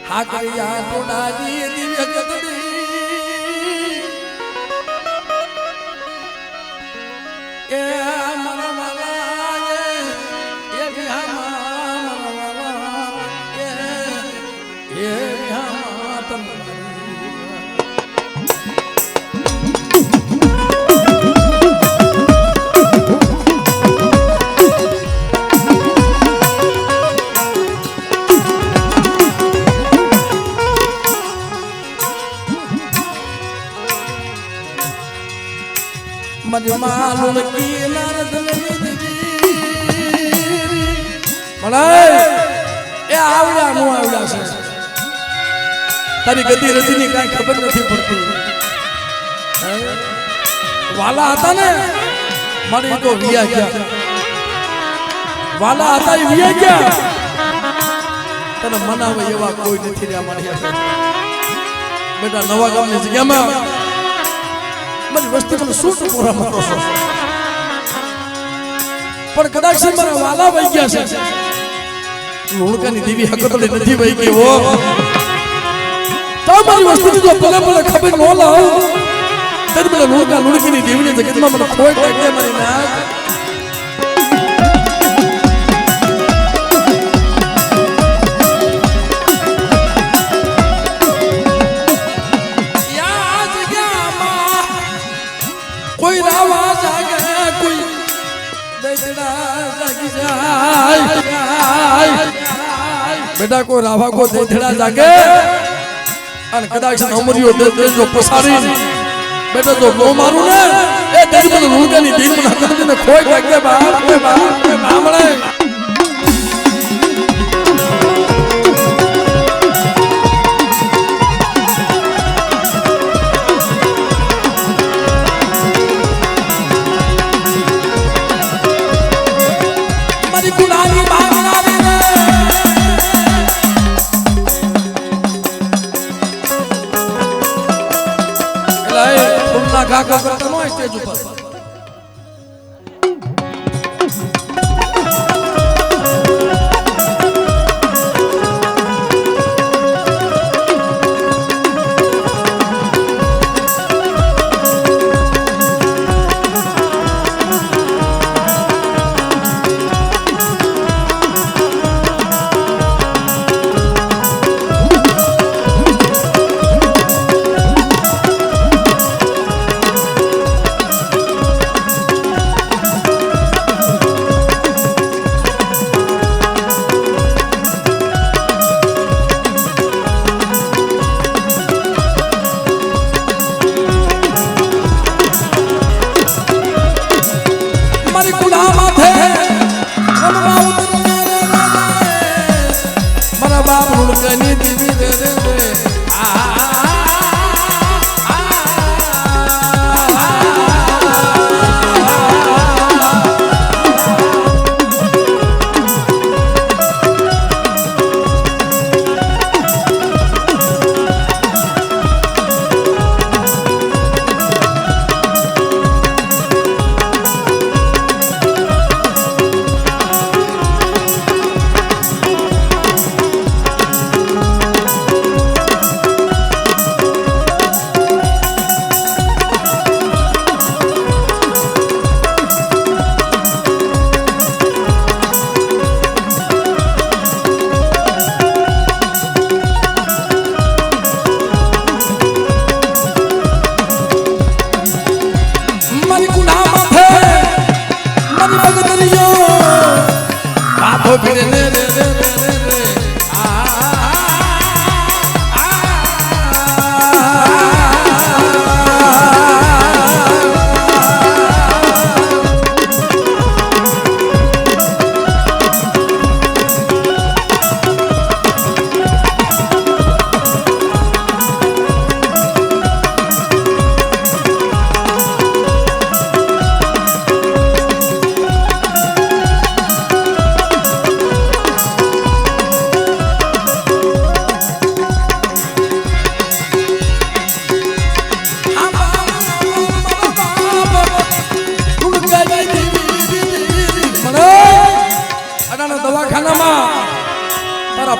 હાકરિયા ટોડાજી દિવ્ય ગદડી એ મારા વાલા એ વિહામા મારા વાલા એ વિહામા તમને मज मालूम की नारद मलाय ए आवड़ा नो आवड़ा से तारी गति रचनी काई खबर નથી પડતી વાલા હતા ને મારી તો વિયા ગયા વાલા હતા એ વિયા ગયા તને મનાવે એવા કોઈ નથી રહ્યા મારી બેટા નવા ગામની જગ્યામાં મારી વસ્તી મને શું પૂરા મારો છો પણ કદાચ મારા વાલા વઈ ગયા છે લોણકાની દેવી હકતોડી નથી વઈ ગઈ હો તો મારી વસ્તી જો ભલે ભલે ખબર ન લાવ તને મને લોણકા લોણકીની દેવીની જગતમાં મને ખોટ લાગે મારી નાક कोई रावा जागे कोई देथड़ा जागी जाए बेटा को रावा को देथड़ा जागे अन कदाच नमरियो दे जो पसारी बेटा जो नो मारू ने ए तेरी मन लूगानी दिन मन हकत ने खोई लागे बाप के बामणे काका करता नो स्टेज ऊपर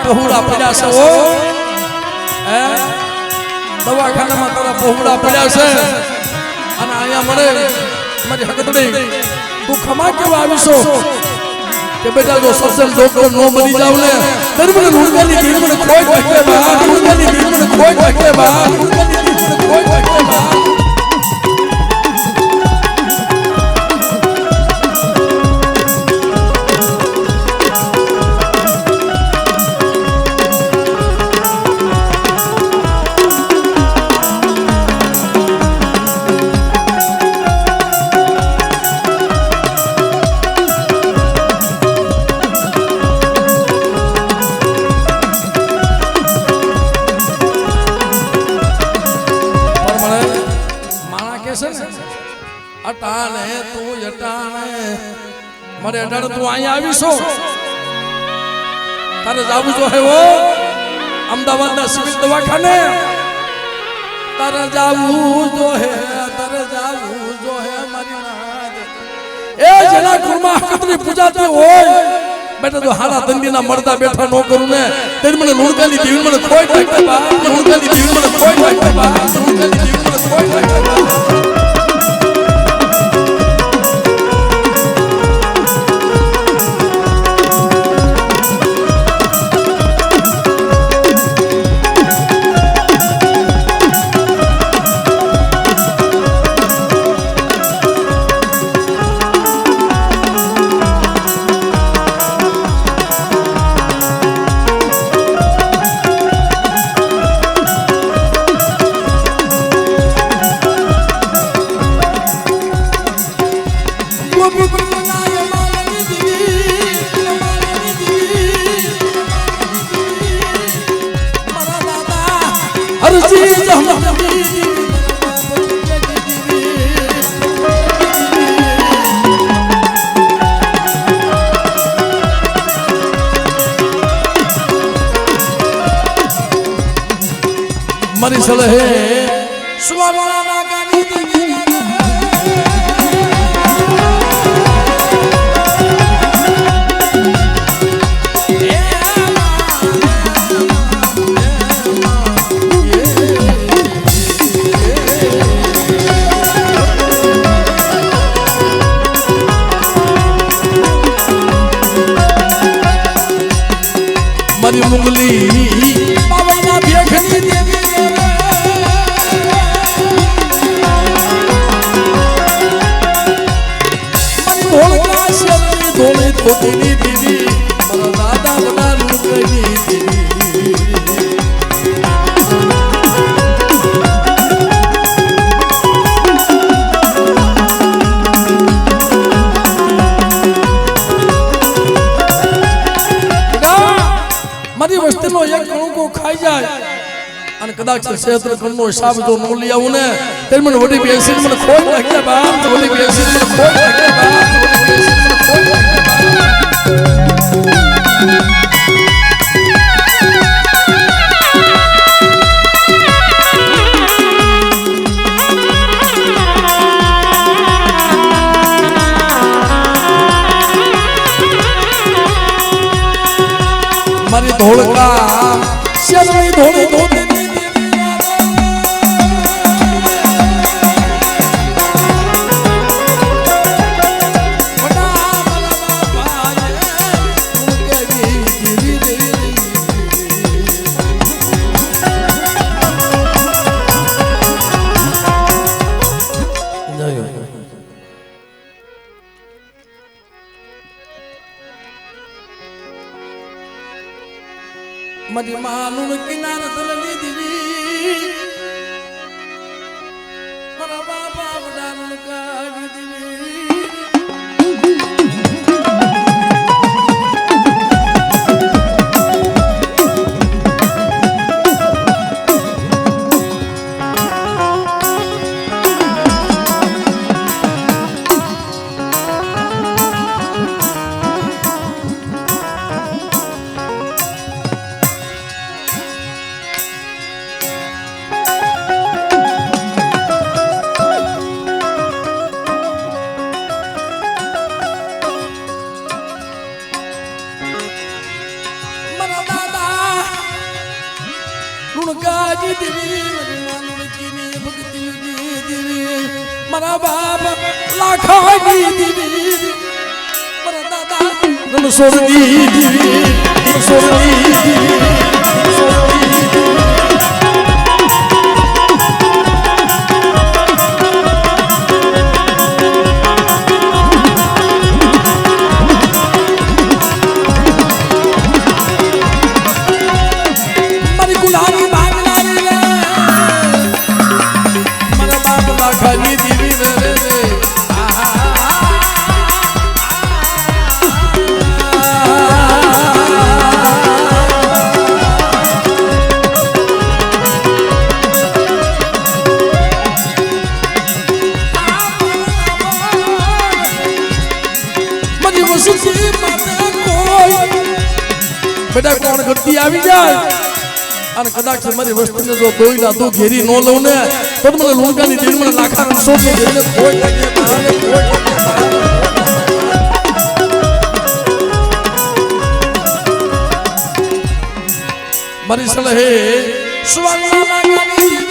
પહોળા પડ્યા છે ઓ દવાખાનામાં તારા પોહડા પડ્યા છે અને અહીંયા મળે મારી હકતડી તું ખમા કેવા આવીશો કે બેટા જો સજ્જન ડોક્ટર નો બની જાવ ને તરમને રુડગાની દિલ મને કોઈ ટકે બા રુડગાની દિલ મને કોઈ ટકે બા રુડગાની દિલ મને કોઈ ટકે બા અટાણે તું અટાણે મારે અટાણે તું અહીંયા આવીશો તારે જાવું જો હે ઓ અમદાવાદના સિવિલ દવાખાને તારે જાવું જો હે મારી નાદ એ જેના કુળમાં હકતની પૂજાતી હોય બેટા જો હારા ધંધીના મળતા બેઠા નો કરું ને તેરી મને લુણકાની દેવી મને કોઈ ટકે બા લુણકાની દેવી મને કોઈ ટકે બા લુણકાની દેવી મને કોઈ ટકે બા મારી સલહે સુવાવાના ગાની મારી મુગલી બાવાના ભેખની દેવી ધોળી ધોતીની દીવી મારા દાદા બડા લુકની દીવી મારી વસ્તીનો એક કણકો ખાઈ જાય અને કદાચ ક્ષેત્ર કણનો હિસાબ જો ન લઈ આવું ને ત્યારે મને વડી બેસી મને ખોઈ નાખે બાપ વડી બેસી મને ખોઈ નાખે બાપ મારી ધોળકા શેરની ધોળી ધોતી મારી માનું કિનાર તલની દીવી મારા બાપા વડાનું કાઢી દીવી લુણકાજી દેવી લુણકીની ભક્તિની દેવી મારા બાપ લાખાજી દેવી મારા દાદા રણછોડજી દેવી રણછોડજી દેવી બેટા કોણ ગતિ આવી જાય અને કદાચ મારી વસ્તીને જો દોઈલા તું ઘેરી ન લઉં ને તો મને લુણકાની દિલ મને લાખા રણસો કે ઘેરીને કોઈ મારી સલહે સુવાના લાગી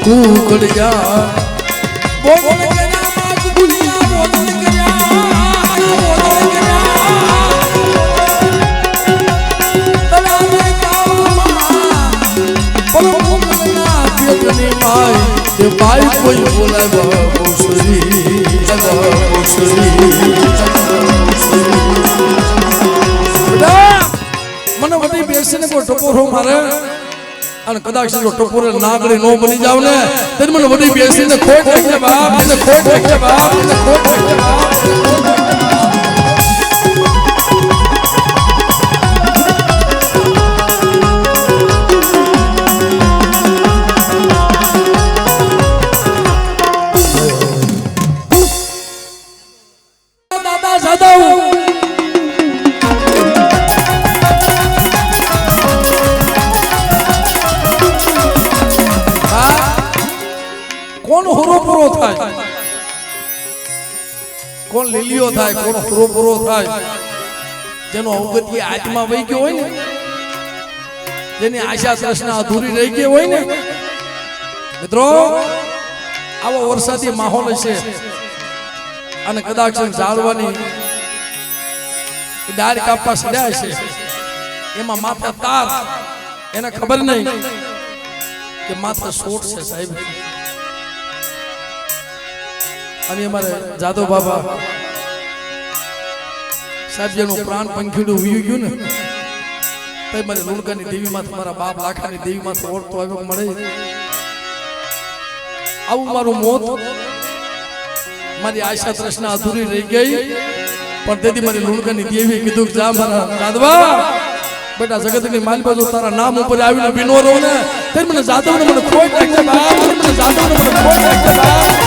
કુકડિયા બોલ ગયા માગ ગુલિયા બોલ ગયા તલાને કામમાં પરમના પેટની માય તે ભાઈ કોઈ બોલાવે મુસરી મને બધી બેસીને કોઈ ટપોરો મારે અને કદાચ જો ટપોરે નાગડી નો બની જાવ ને તે મને વડી બેસીને ખોટ લાગશે બાપ એને ખોટ લાગશે બાપ એને ખોટ લાગશે બાપ દાદા સાદા કોણ હોરોપુરો થાય કોણ લીલીઓ થાય કોણ હોરોપુરો થાય જેનો અવગતિ આત્મા વહી ગયો હોય ને જેની આશા તૃષ્ણા અધૂરી રહી ગઈ હોય ને મિત્રો આવો વરસાદી માહોલ હશે અને કદાચ ઝાડવાની ડાળ કાપવા સડ્યા છે એમાં માથા તાર એને ખબર નહીં કે માથા શોટ છે સાહેબ અને અમારે જાદવ બાબા સાહેબ જેનું પ્રાણ પંખીડું વીયું ગયું ને તો મારી લુણકાની દેવીમાં મારા બાપ લાખાની દેવીમાં ઓળતો આવ્યો મળે આવું મારું મોત મારી આશા તૃષ્ણા અધૂરી રહી ગઈ પણ તેથી મારી લુણકાની દેવી કીધું કે જા મારા જાદવા બેટા જગતની માલબા જો તારા નામ ઉપર આવીને વિનો રહો ને તે મને જાદવને મને ખોટ લાગશે બાપ મને જાદવને મને ખોટ લાગશે બાપ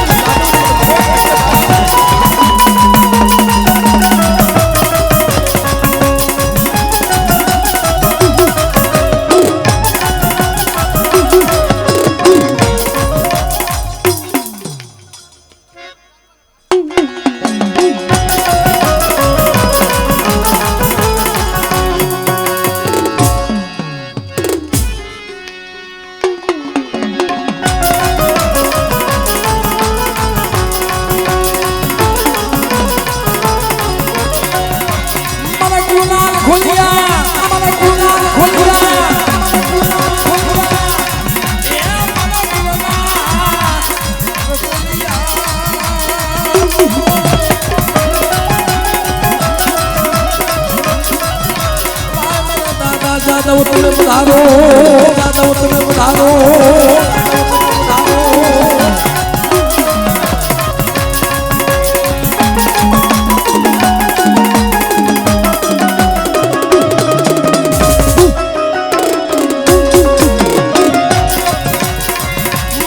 જાદવ તમે પધારો જાદવ તમે પધારો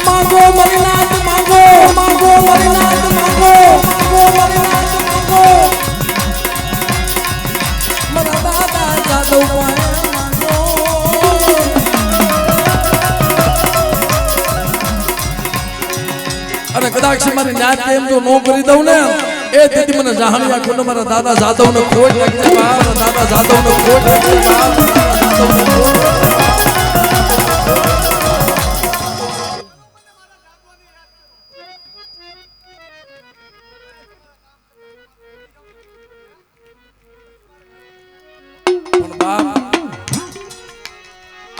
માગો મરીનાથ માગો માગો મરીનાથ માગો મારી ન્યાત એમ જો નો કરી દઉં ને એ દીદી મને જાહણિયા કોનો મારા દાદા જાદવ ને ખોટ લાગી જાય બા દાદા જાદવ ને ખોટ લાગી જાય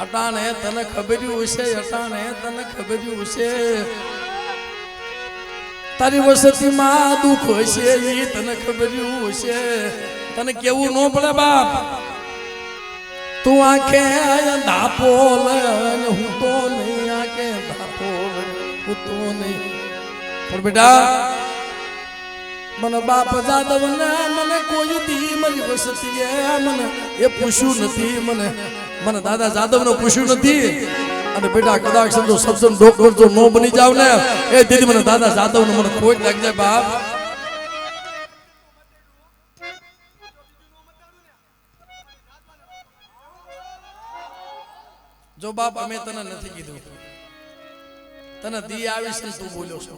અટાણે તને ખબર્યું હશે અટાણે તને ખબર્યું હશે તારી વસતીમાં દુઃખ હશે એ તને ખબર્યું હશે તને કેવું ન પડે બાપ તું આંખે ધાપોલ હું તો નહીં આંખે ધાપોલ હું તો નહીં પણ બેટા મને બાપ જાદવ ને મને કોઈ દી મારી વસતી મને એ પૂછ્યું નથી મને દાદા જાદવ નો પૂછ્યું નથી અને બેટા કદાચ સમજો સબસમ ડોક્ટર જો નો બની જાવ ને એ દીદી મને દાદા જાદવ ને મને ખોટ લાગી જાય બાપ જો બાપ અમે તને નથી કીધું તને દી આવી છે તું બોલ્યો છો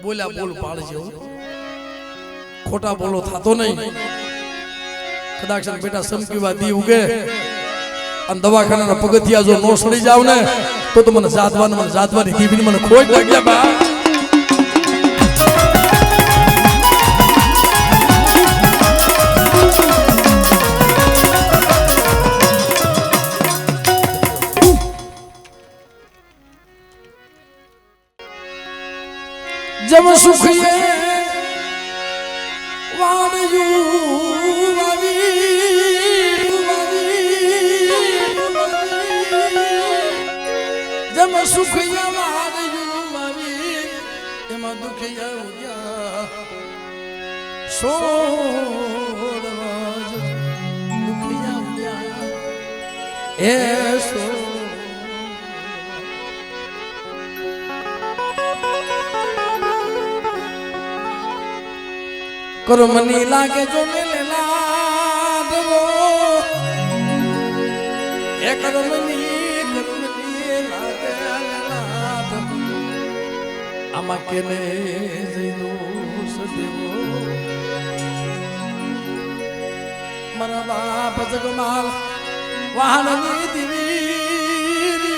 બોલ્યા બોલ પાડજે ખોટા બોલો થાતો નહીં કદાચ બેટા સમકીવા દી ઉગે અને દવાખાનાના પગથિયા જો નો સડી જાવ ને તો મને જાતવાની દીવીની મને ખોટ લાગ્યા બા जब सुखिए जब सुखिया एमा दुखिया दुखिया करो मनी लागे जो मिले लाडो ए करो मनी लागे लाडो आमा केने जइनो सदेवो मरा बाप जगमाल वाहननी दिवीरी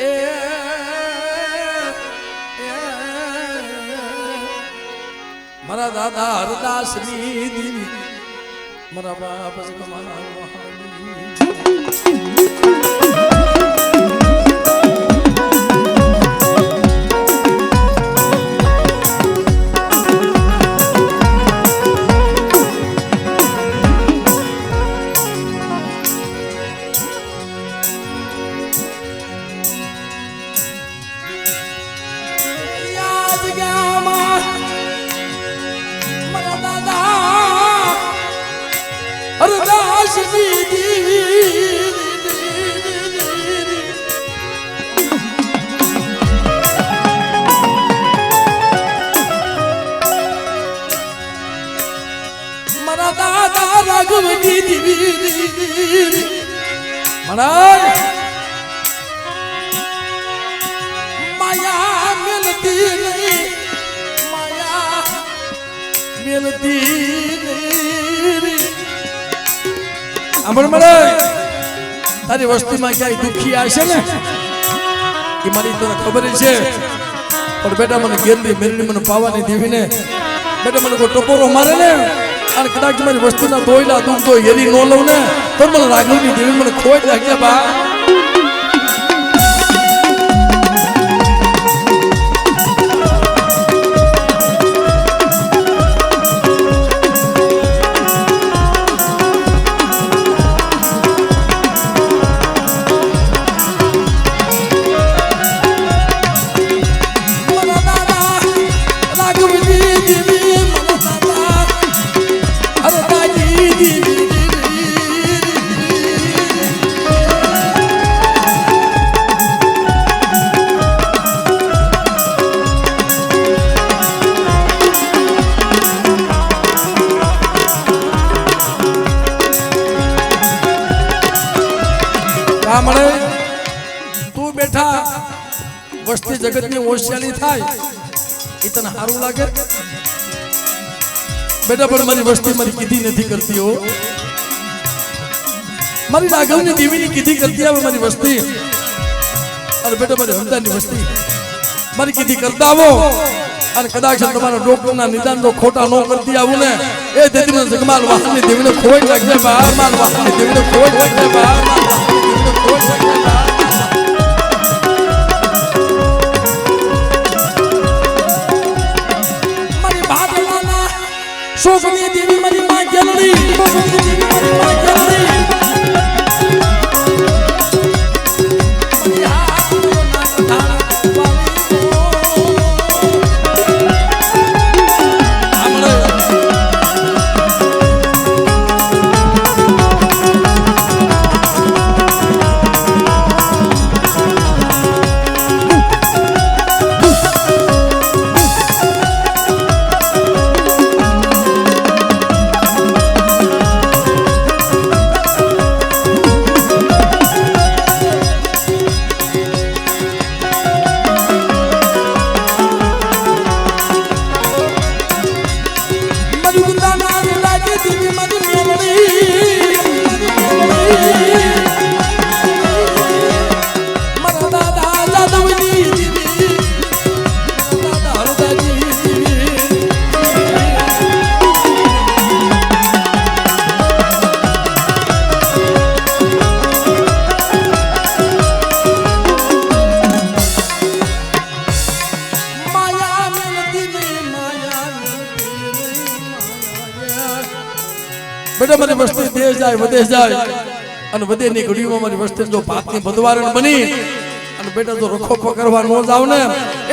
ए मरा दादा हरदास नी मरा बाप याद गया अरदास मरा दादा राघव दीदी माया मिलती नहीं माया मिलती नहीं મળે તારી વસ્તીમાં ક્યાંય દુખી આવશે ને એ મારી તને ખબર છે પણ બેટા મને ગેરલી મેરલી મને પાવાની દેવીને બેટા મને કોઈ ટપોરો મારે ને અને કદાચ મારી વસ્તીના દોયલા દુઃખ તો હેરી ન લઉં ને તો મને રાઘવની દેવી મને ખોટ લાગ્યા બા બેઠા વસ્તી જગતની હોશિયારી થાય એ તને સારું લાગે બેટા? પણ મારી વસ્તી મારી કીધી નથી કરતી હો, મારી રાઘવની દેવીની કીધી કરતી આવે મારી વસ્તી. અને બેટા મારી હમદાની વસ્તી મારી કીધી કરતા આવો અને કદાચ તમારા ડોક્ટરના નિદાન તો ખોટા ન કરતી આવું ને એ દેવીને જગમાલ વાહનની દેવીને ખોટ લાગશે બહાર, માલ વાહનની દેવીને ખોટ લાગશે બહાર, માલ વાહનની દેવીને ખોટ લાગશે બહાર. મારી ભાદરવાના શોકની દેવી મારી માં જલડી, શોકની દેવી મારી માં જલડી. બેટા મારી વસ્તી દેશ જાય વિદેશ જાય અને વિદેશની ઘડીઓમાં મારી વસ્તી જો ભાતની બધવારણ બની અને બેટા જો રખો પકડવા ન જાવ ને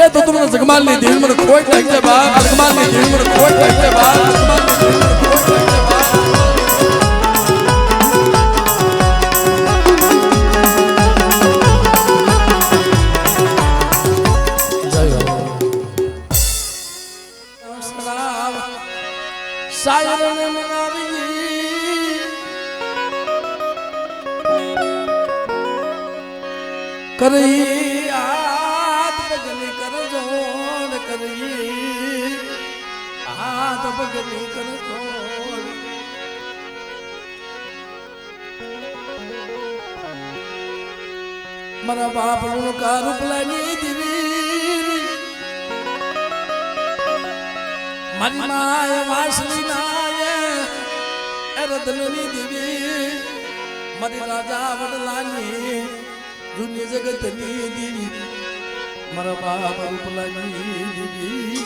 એ તો તમને જગમાલની દેવી મને ખોટ લાગશે બાપ, જગમાલની દેવી મને ખોટ લાગશે બાપ, જગમાલની દેવી મને ખોટ લાગશે બાપ. સાયરને મનાવી કરી હાથ પગની કરજો ને કરી હાથ પગની કરજો. મારા બાપનું કારું પલાની દીવી મારી માય વાસલી નાય રતનની દેવી મારી રાજા વડલાની દુનિયા જગતની દેવી મારા બાપ રૂપલાની દેવી.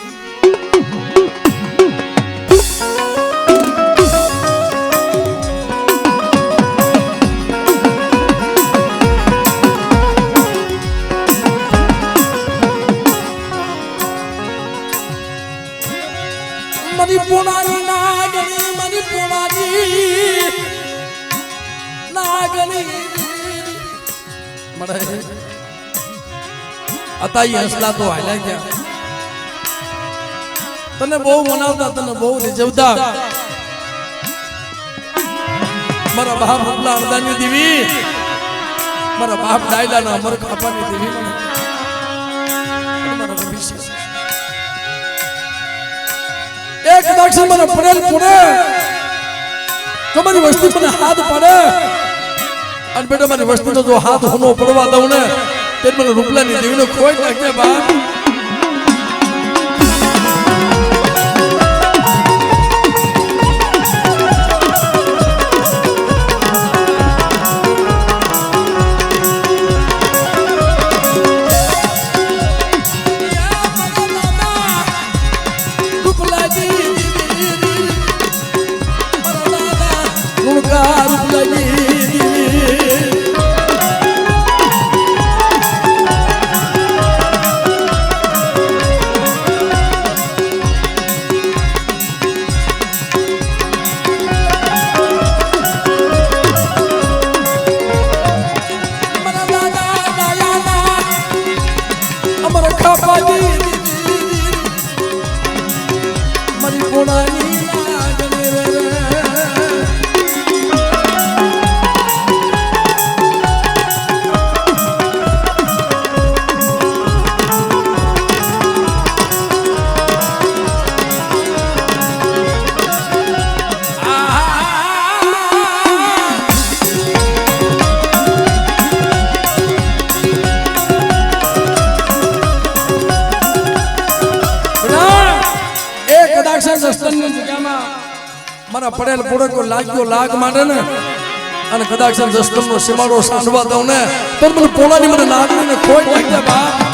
મારી પોણાની નાગણી, મારી પોણાની નાગણી મળે અતાઈ હસલા તો હાલ્યા ગયા. તને બહુ મનાવતા, તને બહુ રીઝવતા મારા બાપ રૂપલા અડદાની દેવી, મારા બાપ ડાયલાના અમર ખાપાની દેવી એક દક્ષિણ મને પડેલ પડે તમારી વસ્તી મને હાથ પડે અને બેટા મારી વસ્તીનો જો હાથ હોનો પડવા દઉં ને તે મને રૂપલાની દેવીનો ખોટ લાગે બાપ. જસ્તનની જગ્યામાં મારા પડેલ પુડકો લાગ્યો લાગ માંડે ને અને કદાચ જસ્તનનો સીમાડો સાંડવા દઉં ને તો મને પોલાની મને નાગરીને ખોઈ નાખે બા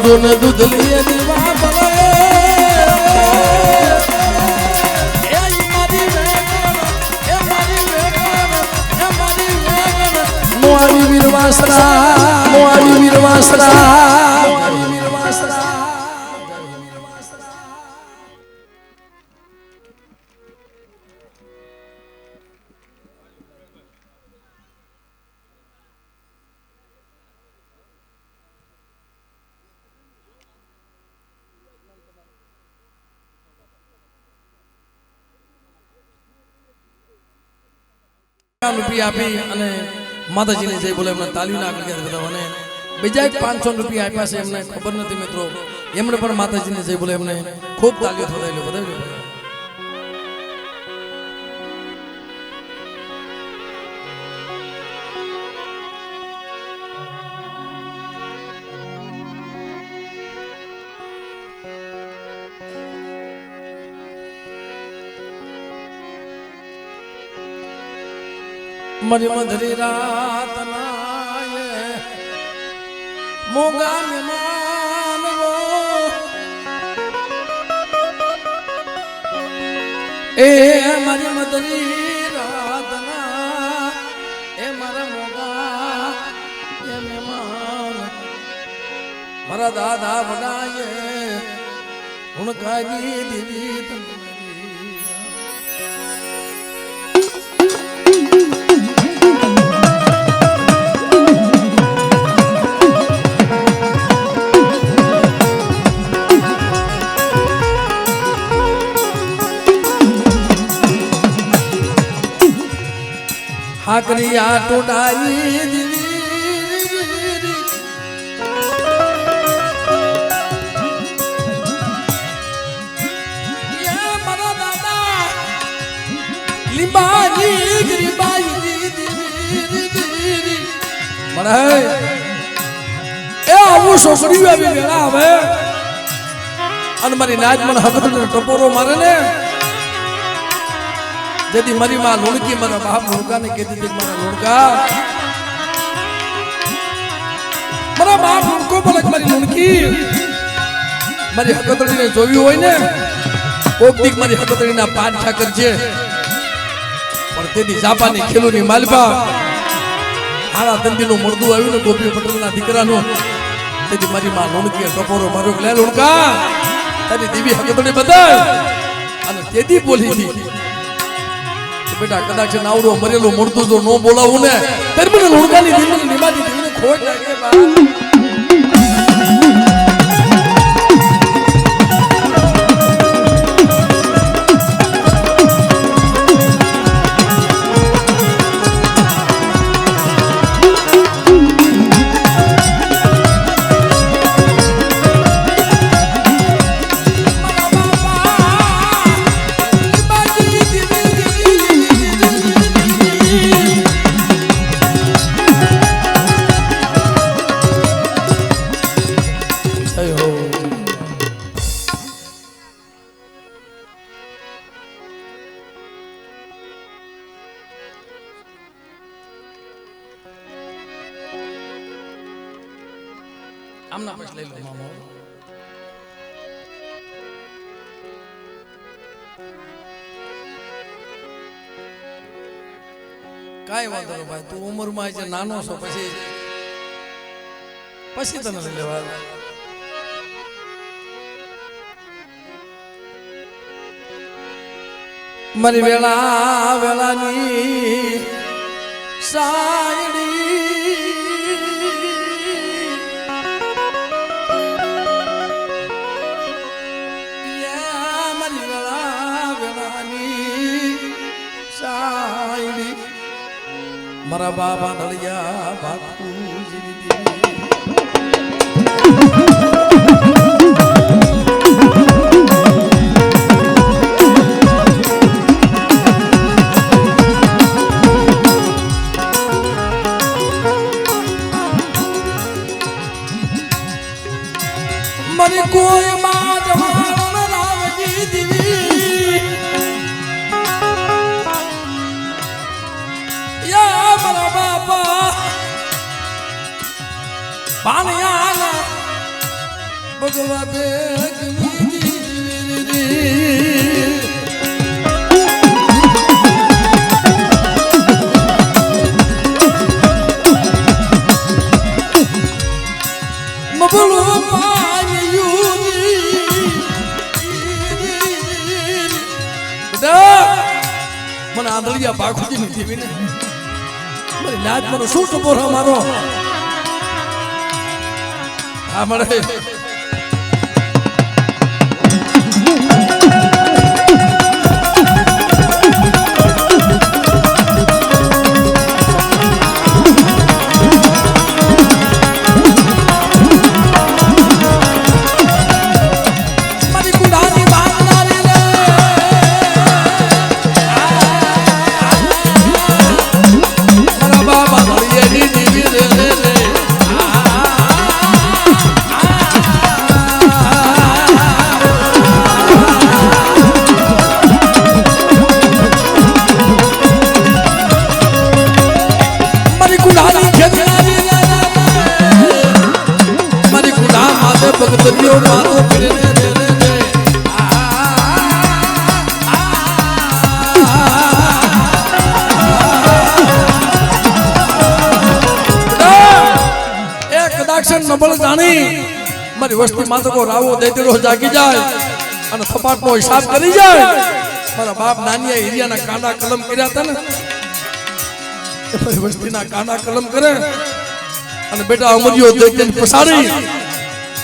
જોને દૂધ લીએ દીવા બલે એ મારી વેગન એ મારી વેગન એ મારી વેગન મોરી વીરવાસરા મોરી વીરવાસરા મોરી વીરવાસરા રૂપિયા આપી અને માતાજીને જઈ બોલે એમને તાલીમ આગળ ગયા બધા અને બીજા 500 રૂપિયા આપ્યા છે એમને ખબર નથી મિત્રો એમણે પણ માતાજીને જઈ બોલે એમને ખૂબ તાલીઓ થવાયેલો બધા मरी मधुरी रात नाये मोगा मेहमान वो ए मरी मधुरी रात ना ए मारा मोगा ये मेहमान मारा दादा बनाये उनका दीदी हाकरिया टोटाई मारा दादा लिंबाई गरीबाई मारा ए आવું છોકરીઓ આવી વેળા હવે અને મારી નાચ મને હકતને ટપોરો મારે ને यदि मरी मां लुणकी मारा बाप लुणका ने कहती थी मारा लुणका मारा बाप लुणको बोले मारी लुणकी मारी हकतड़ी ने जोई होय ने कोक दीक मारी हकतड़ी ना पाछा करजे पण तेदी जापानी खेलूनी मालपा हारा दंदी નું મરદું આવ્યું ને ગોપી પટેલ ના દીકરાનો તેદી મારી માં લુણકી ટપોરો માર્યો લે લુણકા તારી દેવી હકતડી બદલ અને તેદી બોલી હતી बेटा कदाच नावड़ो मरेलो मरतो जो नो बोलावू ने तर મને લુણકાની દિલની નિમાતી દિલને ખોટ લાગે બા આમના પછી લઈ લો મામો. કાંઈ વાંધો નહીં ભાઈ, તું ઉંમરમાં જે નાનો છો પછી તને લઈ લેવા. મારી વેળા વેળાની સાયડી મારી વેળા વેળાની સાયડી મારા બાબા નળિયા બાપુજી મને કોઈ બાદ રાવજી દીવી યા મારા બાપા પાણિયા ભગવા બોલો મને આંધળિયા બાખુજી ની દેવી ને મારી નાચ મને શું ટપોરો મારો આ મળે ભગતરીઓ વાતો કરે કદાક્ષણ નબળ જાણી મારી વસ્તી માથે કો રાવો દેતેલો જાગી જાય અને થપાટનો હિસાબ કરી જાય. મારા બાપ નાનિયા હિરિયાના કાંડા કલમ કર્યા હતા ને એ મારી વસ્તીના કાંડા કલમ કરે અને બેટા અમરીઓ દેતેને પસાડી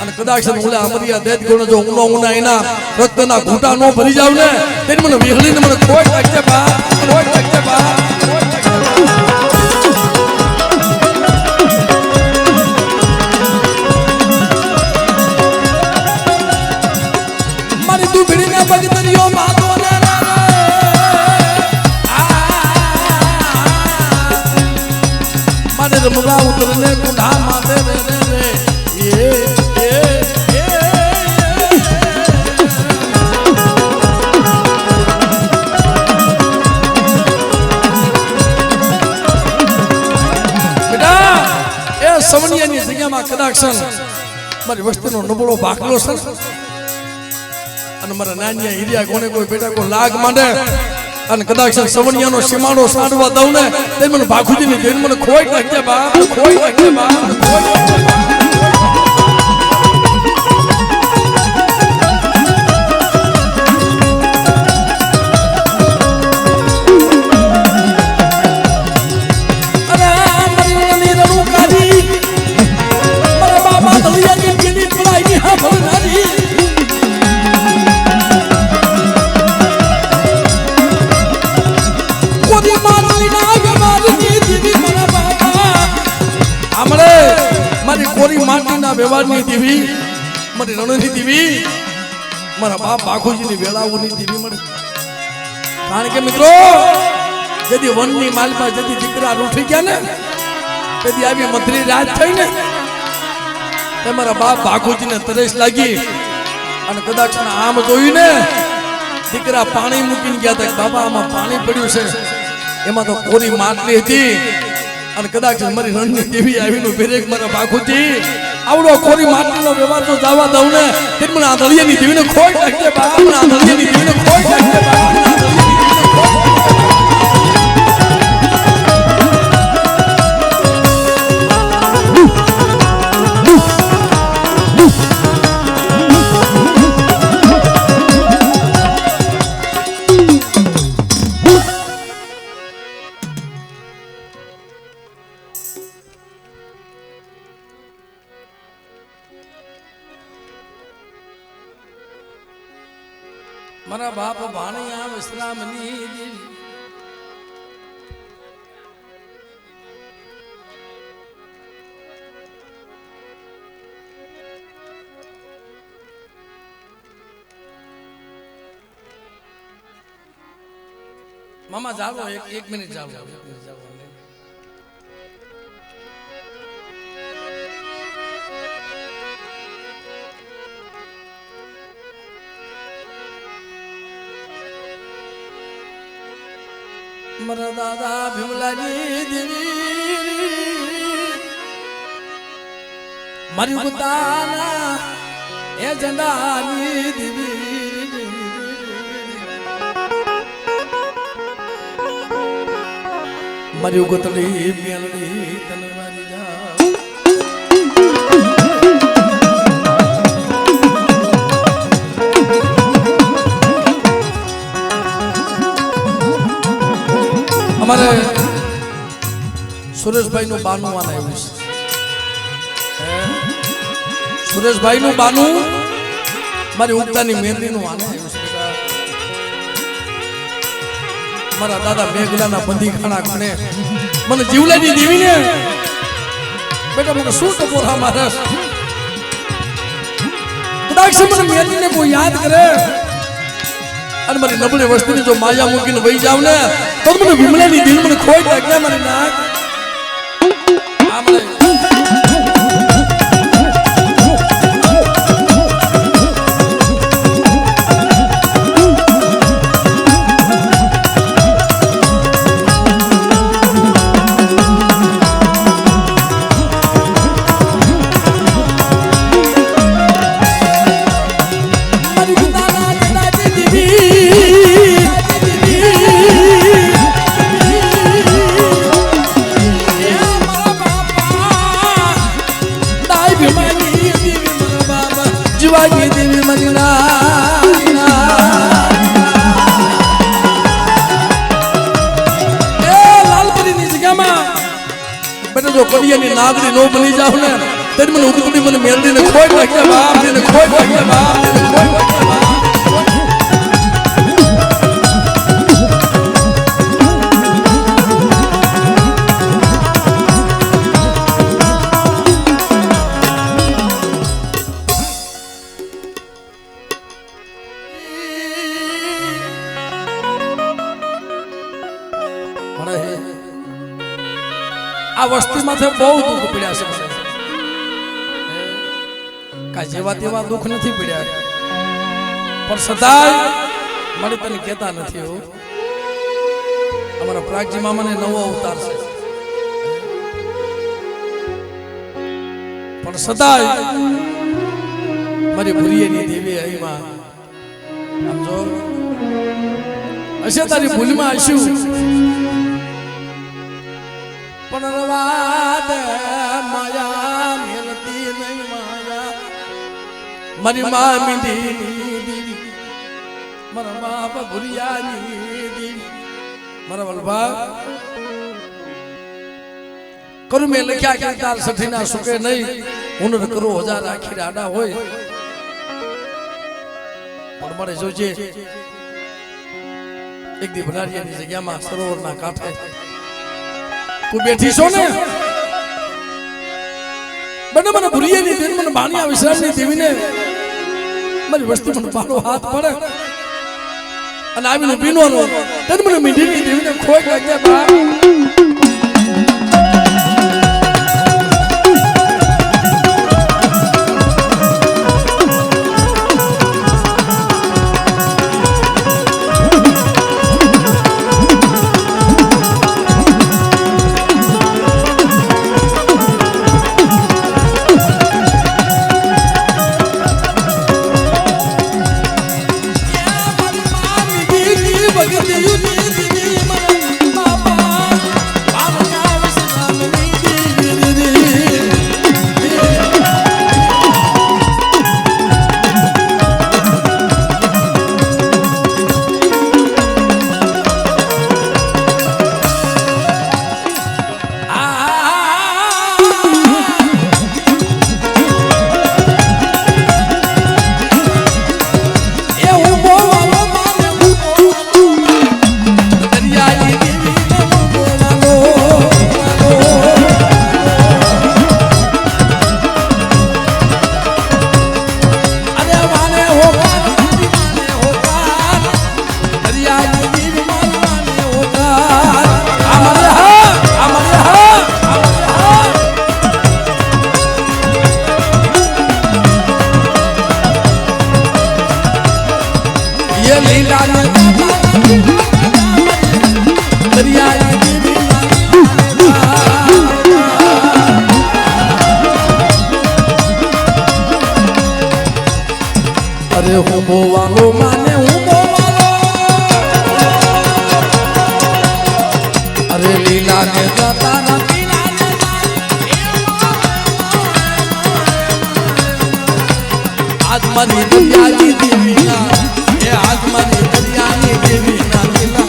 અને કદાચ ઓલા અમરિયા દેત ગણો જો ઉનો ઉના એના રક્તના ઘૂંટા નો ભરી જાવ ને તેની મને વિહળીને મને કોઈ લાગશે બા કોઈ લાગશે બા મારી તું ભીડીને ભગતરીઓ માતો ને મારે રમવા ઉતરને કુંડા માથે રે રે સવનિયાની જગ્યામાં કદાક્ષણ મારી વસ્તીનો નબળો બાકલો છે અને મારા નાનિયા હિરિયા કોને કોઈ બેટા કોઈ લાગ માંડે અને કદાક્ષણ સવનિયાનો સીમાડો સાંડવા દઉં ને તે મને બાખુજીની દેન મને ખોઈ નાખજે બા ખોઈ નાખજે બા ખોઈ નાખજે બા. કોરી માટીના વ્યવહારની દેવી મારી રણની દેવી મારા બાપ બાખુજીની વેળાઓની દેવી મળે. કારણ કે મિત્રો જેથી વનની માલમાં જેથી દીકરા રૂઠી ગયા ને તેથી આવી મધરી રાત થઈ ને મારા બાપ બાખુજીને તરસ લાગી અને કદાચ આમ જોયું ને દીકરા પાણી મૂકીને ગયા હતા બાબા આમાં પાણી પડ્યું છે એમાં તો કોરી માટલી હતી અને કદાચ મારી રણની દેવી આવીને ભેરેક મારા બાખુજી આવડો કોરી માટીનો વ્યવહાર તો જવા દઉં ને તે મને આ દળિયાની દેવીને ખોઈ નાખજે બાપ, આ દળિયાની દેવીને ખોઈ નાખજે બાપ, મારા બાપ ભાણિયા વિશ્રામની દેવી મામા જાવો એક મિનિટ જાવો મારા દાદા ભીમલાની દેવી મારી ઉતાના એ ઝંડાની દેવી મારી ઉગતડી મેલડી તલવારી જા અમારે સુરેશભાઈ નું બાનું આને આવ્યું છે, સુરેશભાઈ નું બાનું મારી ઉગતાની મહેંદી નું આને આવ્યું છે. મારા દાદા મેઘલાના બંધી ખાણા ખણે મને જીવલાની દેવીને બેટા મને શું ટકોરા મારે કદાચ મને મહેંદીને કોઈ યાદ કરે અને મારી નબળી વસ્તુની જો માયા મૂકીને વહી જાવ ને તો મને વિમલાની દિલ મને ખોઈ નાખે મારી નાક આમણે જો કડિયાની નાગરી નો બની જાવ ને તેની મને ઉગતડી મને મેલડીને ખોઈ નાખ્યા બાપ, તેને ખોઈ નાખ્યા બાપ, તેને ખોઈ નાખ્યા બાપ. આ વસ્તીમાંથી બહુ દુઃખ પડ્યા છે, કાંઈ જેવા તેવા દુઃખ નથી પડ્યા પણ સદાય મને તને કહેતા નથી હો. અમારા પ્રાગજી મામાને નવો અવતાર છે પણ સદાય મારી ભૂરીએની દેવી અહીંમાં આમ જો હશે તારી ભૂલમાં હશું પણ રવાદ માયા મેલતી નહીં માયા મારી મા મીંડી દેવી મારા બાપ ભુરિયાની દેવી મારા વલભા કરું મેં લખ્યા કે તાર સઠીના સુકે નહીં હુનર કરો હજાર આખી આડા હોય પણ મારે જોજે એક દી ભરારિયાની જગ્યામાં સરોવરના કાંઠે તું બેઠી છો ને બને મને ભૂરીએની દેવી મને ભાણિયા વિશ્રામની દેવીને મારી વસ્તી મને મારો હાથ પડે અને આવીને પીનવાનો તેને મને મીઠીની દેવીને ખોઈ લાગ્યા બા. લીલા ને દરિયાની દેવી અરે હું બોવાલો માને હું બોવાલો અરે લીલા ને દાતા આત્માની દરિયાની દેવી ના એ આત્માની દરિયાની દેવી ના લીલા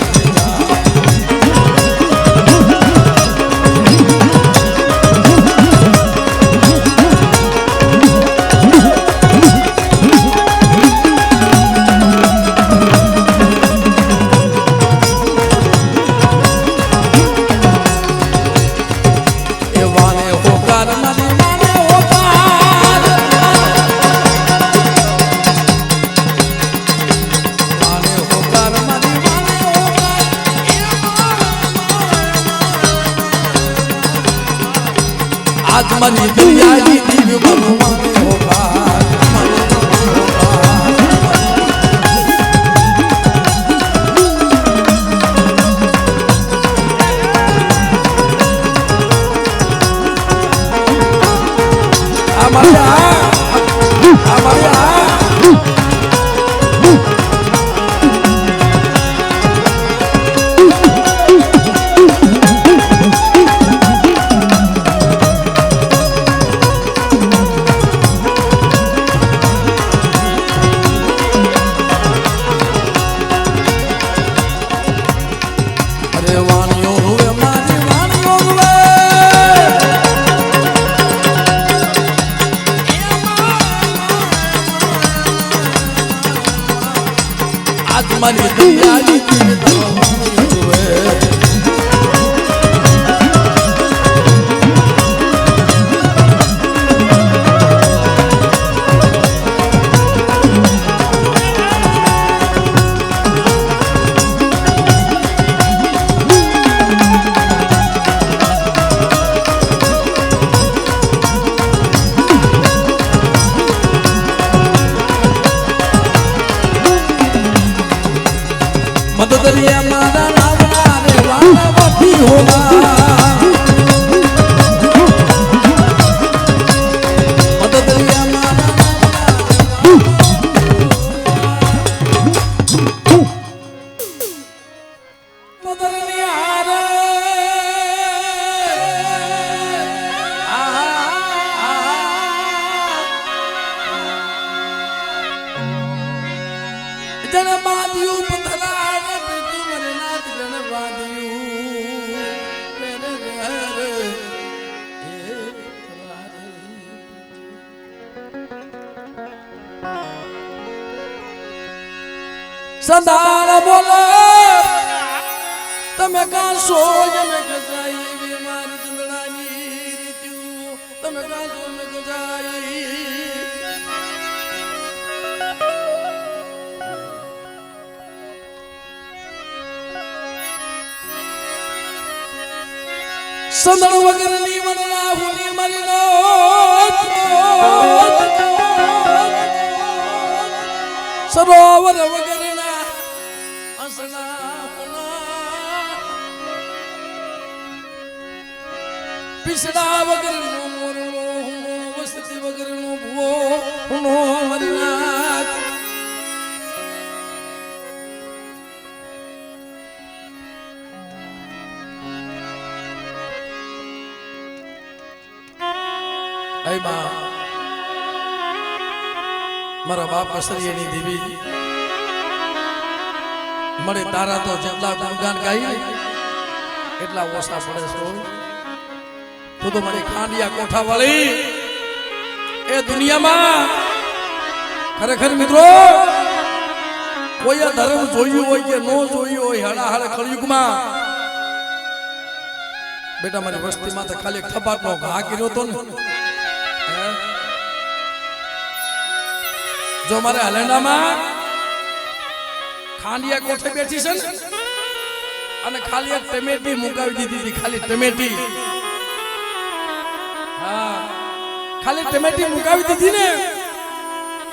આત્માની દરિયાની દેવી માનો માને હો આત્માની દરિયાની દેવી મત દરિયા મારા નાવના રે વાણવતી હોગા મત દરિયા મારા મદરનિયા રે જન બાદિયું પથરા સંધાર બોલો તમે કાશો જમે ગજાઈ મારી ચંદડાની રીત્યું તમે કાશો મે ગજાઈ સંદળ વગરની વનના હુની મારી નો સરોવર વગરના पिछड़ा वगर नो मोरनो वसती वगर नो भुवो नो मरिनाथ ऐ मां मारा बाप कसरियानी देवी मरे तारा तो जेटला गुणगान गाई એટલા ઓછા પડે છો તો મારી ખાંડિયા કોઠા વાળી એ દુનિયામાં ખરેખર મિત્રો કોઈ ધર્મ જોયું હોય કે નો જોયું હોય હળાહળ કળયુગમાં બેટા મારી વસ્તીમાં તો ખાલી થપાટનો ઘા કર્યો તો ને જો મારે હલેન્ડામાં ખાંડિયા કોઠે બેઠી છે ને અને ખાલી એક ટમેટી મુકાવી દીધી હતી ખાલી ટમેટી હા ખાલી ટમેટી મુકાવી દીધી ને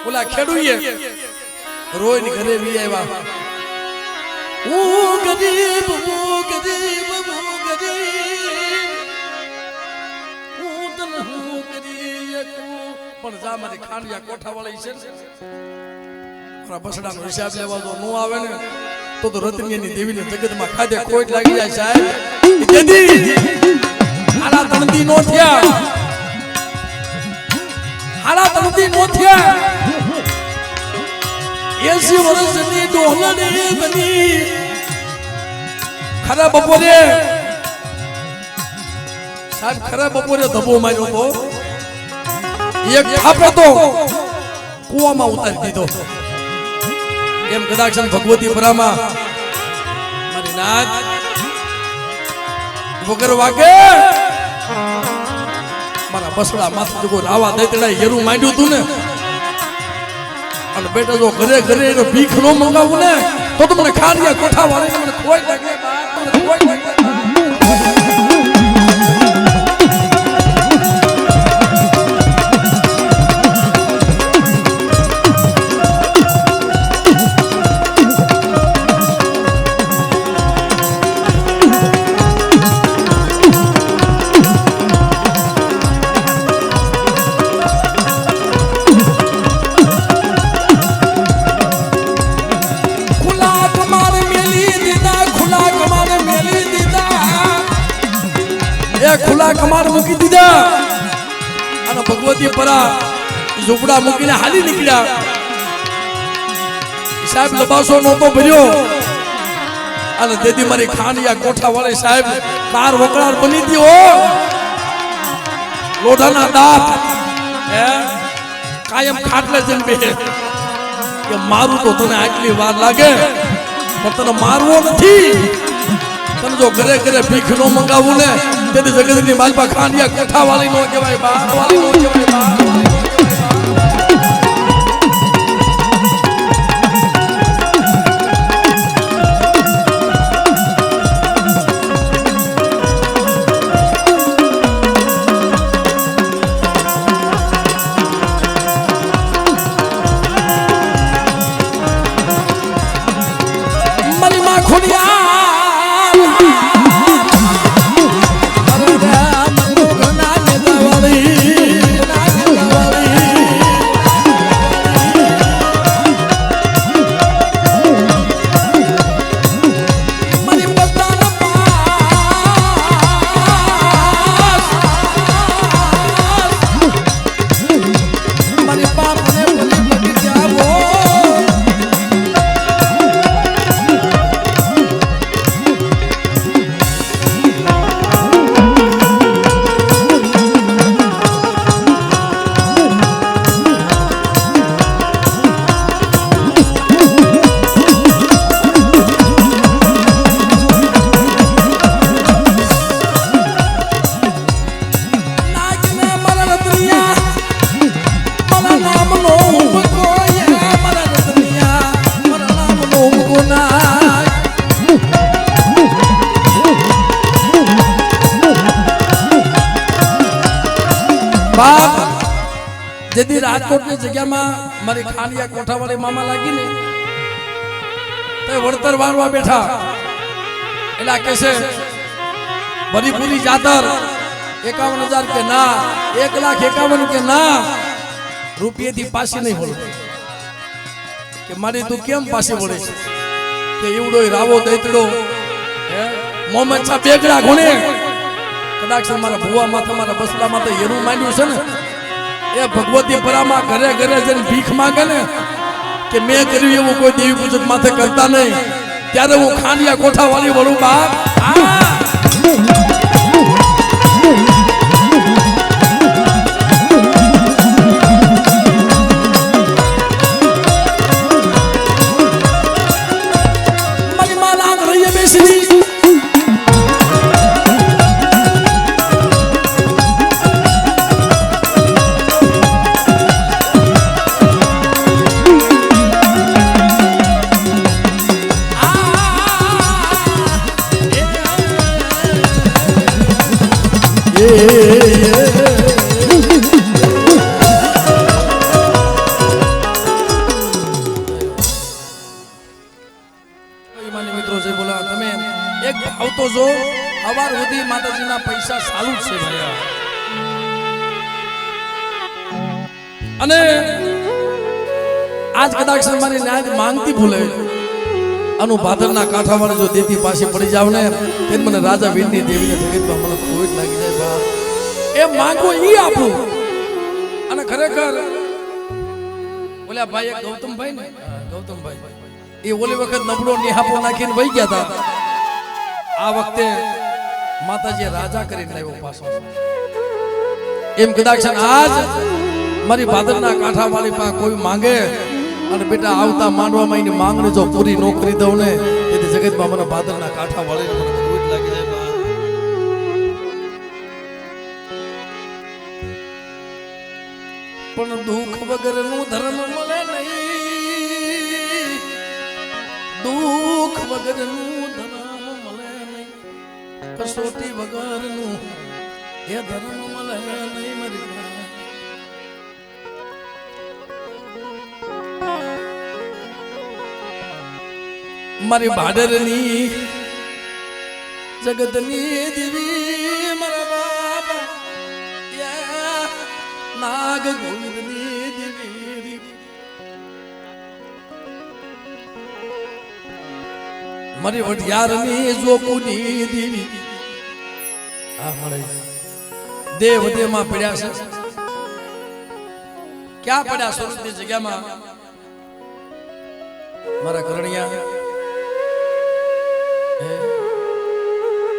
ઓલા ખેડૂએ રોઈને ઘરે વી આવ્યા હું ગરીબ હું તને હું કરી પણ જા મારી ખાંડિયા કોઠા વાળી છે મારા બસડાનો હિસાબ લેવા જો નો આવે ને તો રતનીની દેવીને જગતમાં ખાધે ખોટ લાગી જાય સાહેબ દેદી હારા તણતી નો થયા હારા તણતી નો થયા 80 વર્ષની ડોહલાને બની ખરા બપોરે સાહેબ ખરા બપોરે ધબો માર્યો તો એક થાપે તો કુવામાં ઉતારી દીધો એમ કદાચ ભગવતી પરામાં મારી નાથ વગર વાગે મારા બસડા માથે જો રાવા દેતડા હેરું માંડ્યું તું ને અને બેટા જો ઘરે ઘરે એનો ભીખ નો મંગાવું ને તો મને ખાડિયા કોઠા વાળીને મને કોઈ લાગે મને કોઈ લાગે ખુલા કમાડ મૂકી દીધા અને ભગવતી પરા ઝૂંપડા મૂકીને હાલી નીકળ્યા સાહેબ લબાસો નહોતો ભર્યો અને દેદી મારી ખાંડિયા કોઠા વાળી સાહેબ કાર વકડાર બની હતી હો લોઢાના દાંત કાયમ ખાટલે જન બે કે મારું તો તને આટલી વાર લાગે પણ તને મારવો નથી તને જો ઘરે ઘરે ભીખ નો મંગાવું ને તેથી જગતની માલપા ખાંડિયા કોઠા વાળી નો કહેવાય બાર વાળી નો કહેવાય બાર મારી માં ખોડિયા જેથી રાજકોટની જગ્યામાં મારી ખાંડિયા કોઠા વાળી મામા લાગી ને તો વળતર વારવા બેઠા એટલે કહેશે ભરીપુરી જાતર 51,000 કે ના 1,51,000 કે ના રૂપિયાથી પાછી નહીં વળે કે મારી તું કેમ પાછી વળે છે કે એવડો રાવો દૈતડો મોહમ્મદ શાહ બેગડા ગુણે કદાચ મારા ભુવા માથે મારા બસલા માથે હેરું માંડ્યું છે ને એ ભગવતી પરામાં ઘરે ઘરે જઈને ભીખ માંગે ને કે મેં કર્યું એવું કોઈ દેવી પૂજક માથે કરતા નહીં ત્યારે હું ખાંડિયા કોઠા વાળી વળું બાપ મારી માં લાગ રહી બેસી હવાર સુધી માતાજીના પૈસા ચાલુ જ છે ભાઈ. અને આજ કદાચ મારી ન્યાય માંગતી ભૂલે અનુ ભાદરના કાંઠાવાળી જો દેતી પાસે પડી જાવ ને તે મને રાજા વીરની દેવીને જગતમાં મને કોઈ જ લાગી જાય બા. એ માંગો ઈ આપું. અને ખરેખર ઓલા ભાઈ એક ગૌતમભાઈ ને ગૌતમભાઈ એ ઓલી વખત નબળો નિહાપો નાખીને વહી ગયા હતા. આ વખતે માતાજી રાજા કરીને લાવ્યો પાછો. એમ કદાચ આજ મારી ભાદરના કાંઠાવાળી પાસે કોઈ માંગે અને બેટા આવતા માંડવામાં એની માંગણી જો પૂરી ન કરી દઉં ને તેથી જગતમાં મને ભાદરના કાંઠાવાળીને મને કોઈ લાગી જાય બા. પણ દુઃખ વગરનું ધર્મ મળે નહીં, દુઃખ વગરનું ધર્મ મળે નહીં, કસોટી વગરનું એ ધર્મ મળે નહીં. મારી ભાડરની જગતની દેવી મારા બાપા નાગ ગોવિંદની દેવી મારી વઢિયારની જોકુની દેવી આ મળે દેવ દેવમાં પડ્યા છે. ક્યાં પડ્યા? સુરતની જગ્યામાં મારા કરણિયા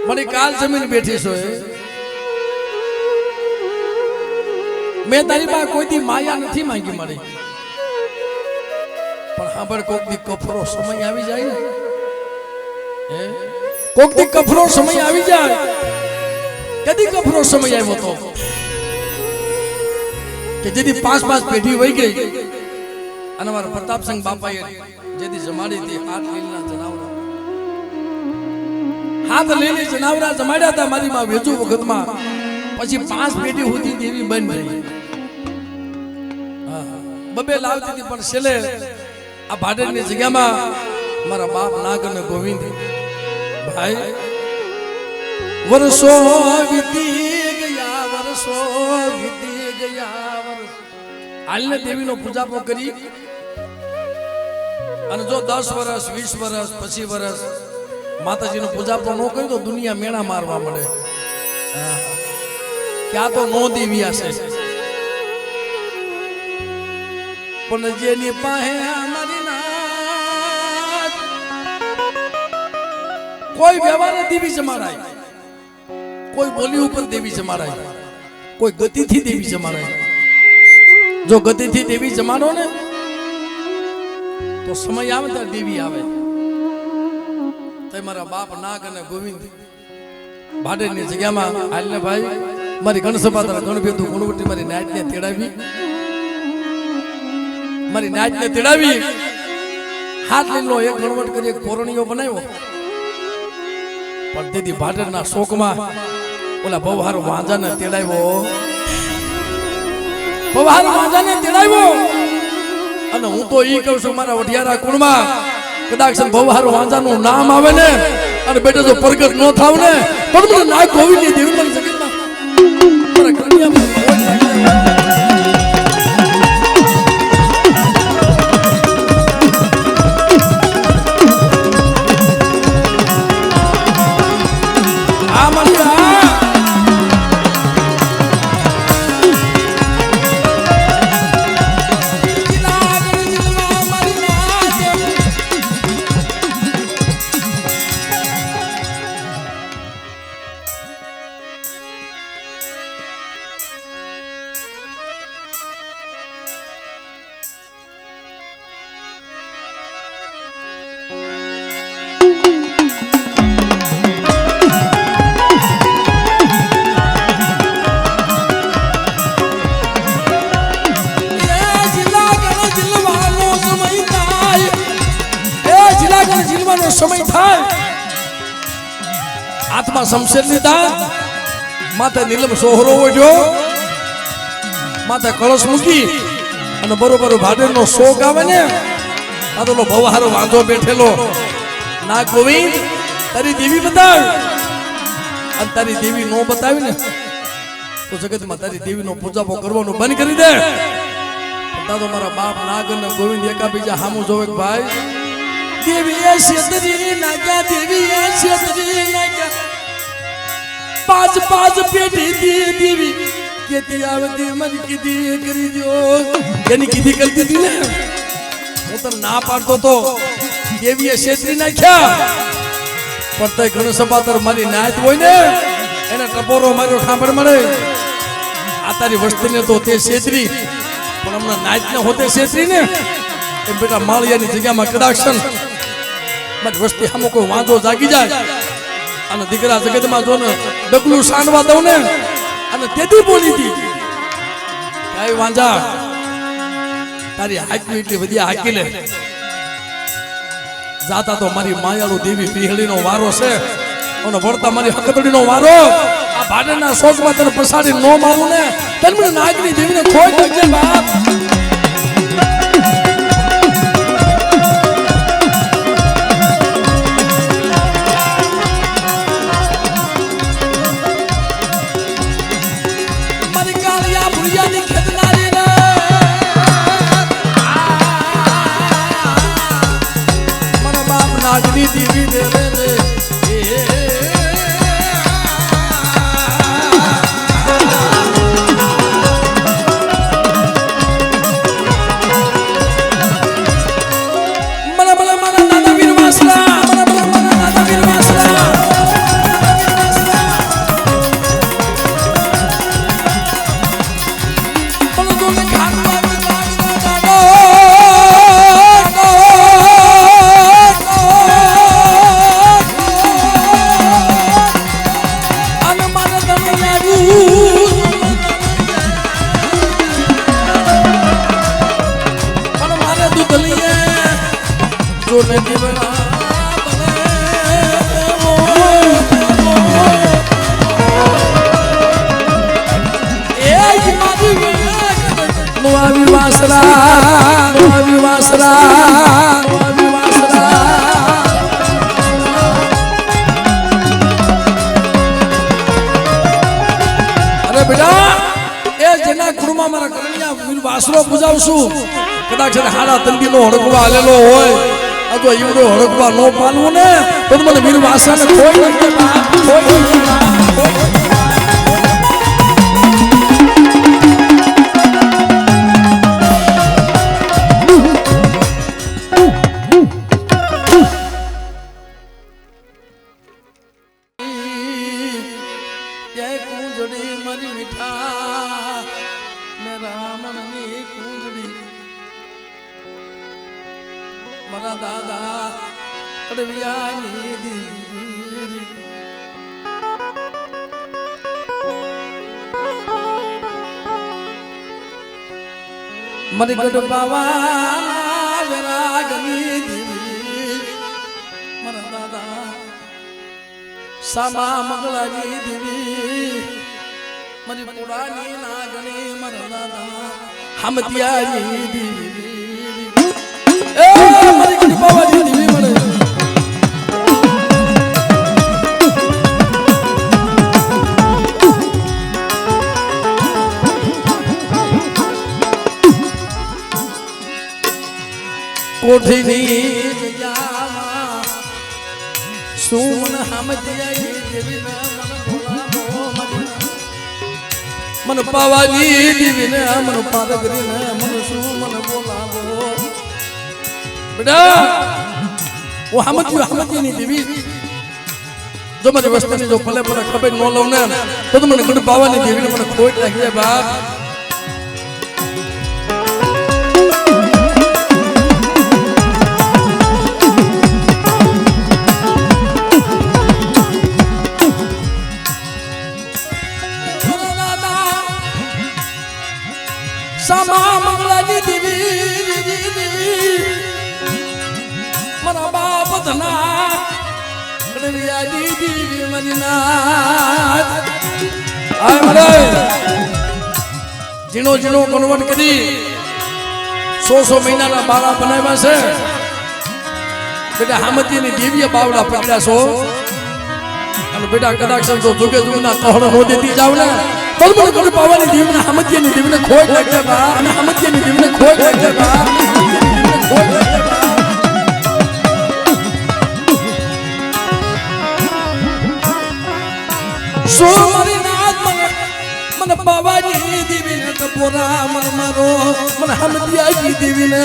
મારી કાલ જમીન બેઠી છો. મેં તારી પાસે કોઈથી માયા નથી માંગી મારી, પણ સાંભળ કોક દી કફરો સમય આવી જાય ને, કોક દી કફરો સમય આવી જાય. કદી કફરો સમય આવ્યો તો કે જેથી 5 પેઢી વહી ગઈ અને મારા પ્રતાપસિંહ બાપાએ જેથી જમાડી હતી હાથ લીલના જનાવરા, હાથ લીલી જનાવરા જમાડ્યા હતા મારી માં વેચુ વખતમાં. પછી 5 પેઢી સુધી દેવી બંધ રહી. બબે લાવતી હતી પણ છેલ્લે આ ભાડરની જગ્યામાં મારા બાપ નાગ અને ગોવિંદ ભાઈ વર્ષો વીતી ગયા, વર્ષો વીતી ગયા. હાલને દેવીનો પૂજાપો કરી અને જો 10 વર્ષ 20 વર્ષ 25 વર્ષ માતાજીનો પૂજાપો ન કર્યો તો દુનિયા મેણા મારવા મળે. ક્યાં તો નો દેવી હશે, પણ જેની પાસે અમારી નાથ કોઈ વ્યવહાર દેવી જમાડાય, કોઈ બોલી ઉપર દેવી જમાડાય, કોઈ ગતિથી દેવી જમાડાય. જો ગતિથી દેવી જમાડો ને તો સમય આવે ત્યારે દેવી આવે. તો મારા બાપ નાગ અને ગોવિંદ ભાડેની જગ્યામાં હાલને ભાઈ મારી ગણસભા ગણભેદુ ગુણવટી મારી નાચને તેડાવી, મારી નાચને તેડાવી હાથ લીલો એક ગણવટ કરી એક કોરણીઓ બનાવ્યો. પણ તેથી ભાડરના શોકમાં ઓલા બવહાર વાંજાને તેડાવ્યો, બવહાર વાંજાને તેડાવ્યો. અને હું તો ઈ કહું છું મારા વઢિયારા કુળમાં કદાચ બવહાર વાંજાનું નામ આવે ને અને બેટા જો પ્રગટ ન થાવ ને પણ મને નાગ ગોવિંદની દેવી મારી જગતમાં મારા કન્યામાં સમય થાય હાથમાં શમશેર લીધા, માથે નીલમ સોહરો ઓઢ્યો, માથે કળશ મૂકી અને બરોબર ભાડેરનો શોક આવે ને આ તો બવહારો વાંધો બેઠેલો. ના ગોવિંદ તારી દેવી બતાવ. અને તારી દેવી નો બતાવી ને તો જગતમાં તારી દેવીનો પૂજાપો કરવાનું બંધ કરી દે. દાદો મારા બાપ નાગ અને ગોવિંદ એકાબીજા સામું જોવે કે ભાઈ દેવી એ શેતરી નાગ્યા, દેવી એ શેતરી નાગ્યા, પાંચ પાંચ પેટી દી દેવી કેતી આવતી મન કીધી કરી દો. એની કીધી કરતી હતી ને, હું તો ના પાડતો તો દેવીએ શેતરી નાખ્યા. પણ તય ઘણું સપાતર મારી નાત હોય ને એને ટપોરો માર્યો ખાંભળ મળે. આ તારી વસ્તીને તો તે શેતરી, પણ હમણાં નાચ ને હોતે શેતરી ને એમ બેટા માળિયાની જગ્યામાં કદાક્ષન મારી વસ્તી સામે કોઈ વાંધો જાગી જાય અને દીકરા જગતમાં જો ને ડગલું સાંડવા દઉં ને અને તેથી બોલી હતી કઈ વાંજા તારી હાકી એટલી બધી હાકી લે જાતા તો મારી માયાળુ દેવી પીહળીનો વારો છે અને વળતા મારી હકતડીનો વારો. આ ભાડેના શોકમાં તને પસાડી નો મારું ને તને મને નાગની દેવીને ખોઈ નાખજે બાપ. મારી કાળિયા ભુરિયાની ખેતનારી રે મારા બાપ નાગની દેવી દેવે રે. વાસરો પૂજાવશું કદાચ હાડા તંગીનો હડકવા આલેલો હોય અથવા ઈવડો હડકવા નો પાલવું ને તો મને વીર વાસરાને ખોઈ મારા દાદા અડવિયાની દીવી મરી ગઢ બાવા વિરાગની દીવી મારા દાદા સામા મંગળાની દીવી મારી પુરાની નાગણી મારા દાદા હમતિયાની દીવી મારી ગઢ બાવાની દીવી મળે કોઠીની જગ્યામાં સુમન હમતિયાઈ દેવીને મન પાવાની દીવીને મન પારગરીને મન સુમન બોલાવો બેટા ઓ હમતીની દેવી જો મારી વસ્તુની જો ભલે ભલે ખબર ન લઉં ને તો મને ગઢ પાવાની દેવીને મને ખોટ લાગી જાય બાપ સામા મંગળાની દેવી મારા બાપ ધના કડવિયાની દેવી મારી નાથ આય મરે જીણો જીણો કન્વર્ટ કરી 100 મહિનાના બાળા બનાવ્યા છે બેટા હામતીની દેવીએ બાવડા પકડ્યા છો અને અને બેટા કદાચ જો જુગે જુગના કહળ નો દેતી જાવ ને તો મને કોને પાવાની દીવને હમજ્યાની દીવને ખોટ લાગજે બા અને હમજ્યાની દીવને ખોટ લાગજે બા ખોટ લાગજે બા સો મારી નાથ મને બાબાજી દીવીને કપોરા મન મારો મને હમદિયાજી દીવીને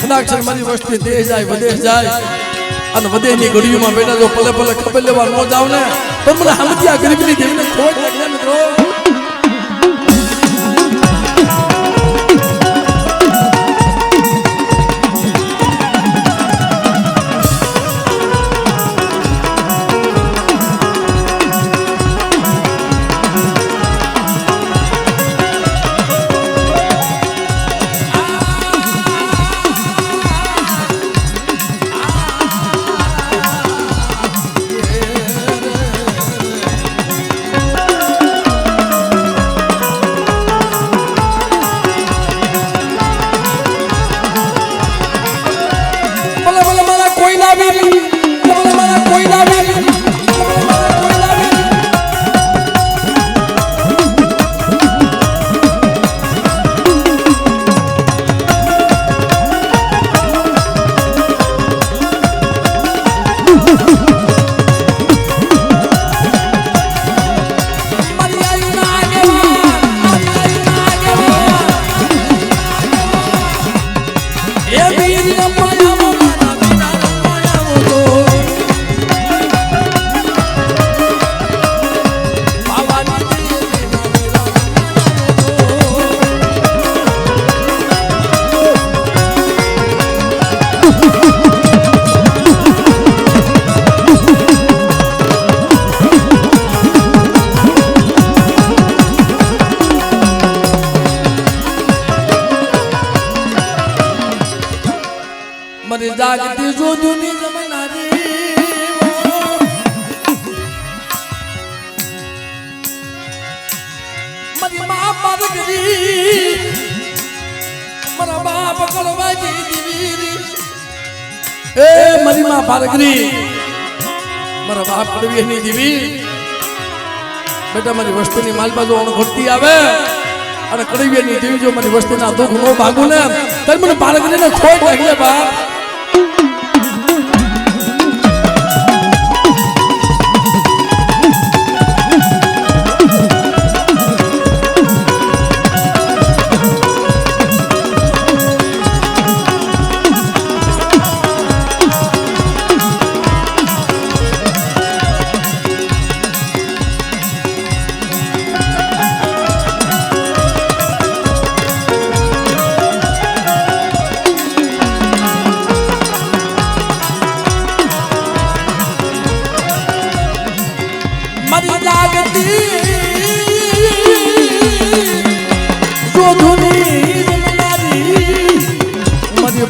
કદાચ મારી વસ્તી દેહ જાય વિદેશ જાય અને વધેની ઘડીઓમાં બેટા જો પલે પલે ખબર લેવા ન જાવ ને તો મને હમદિયા ગરીબની દીવીને ખોટ લાગે મિત્રો મને જાગતી જો દુની જમનારી મારી મા પારગરી મારા બાપ કળવાજી દીવીરી એ મારી મા પારગરી મારા બાપ કળવીની દીવી બેટા મારી વસ્તુની માલબા જો અણઘડતી આવે અને કળવીની દીવી જો મારી વસ્તુના દુઃખ નો ભાગું ને તો મને પારગરીને ખોટ લાગે બાપ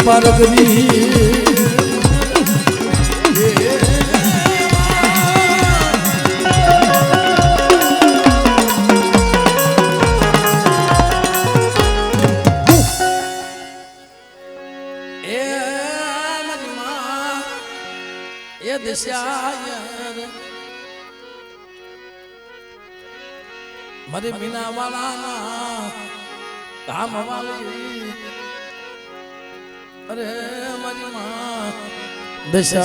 પારગરી એ દિશા મારી મીના વાળા કામ વાળી અરે મારી માં દશા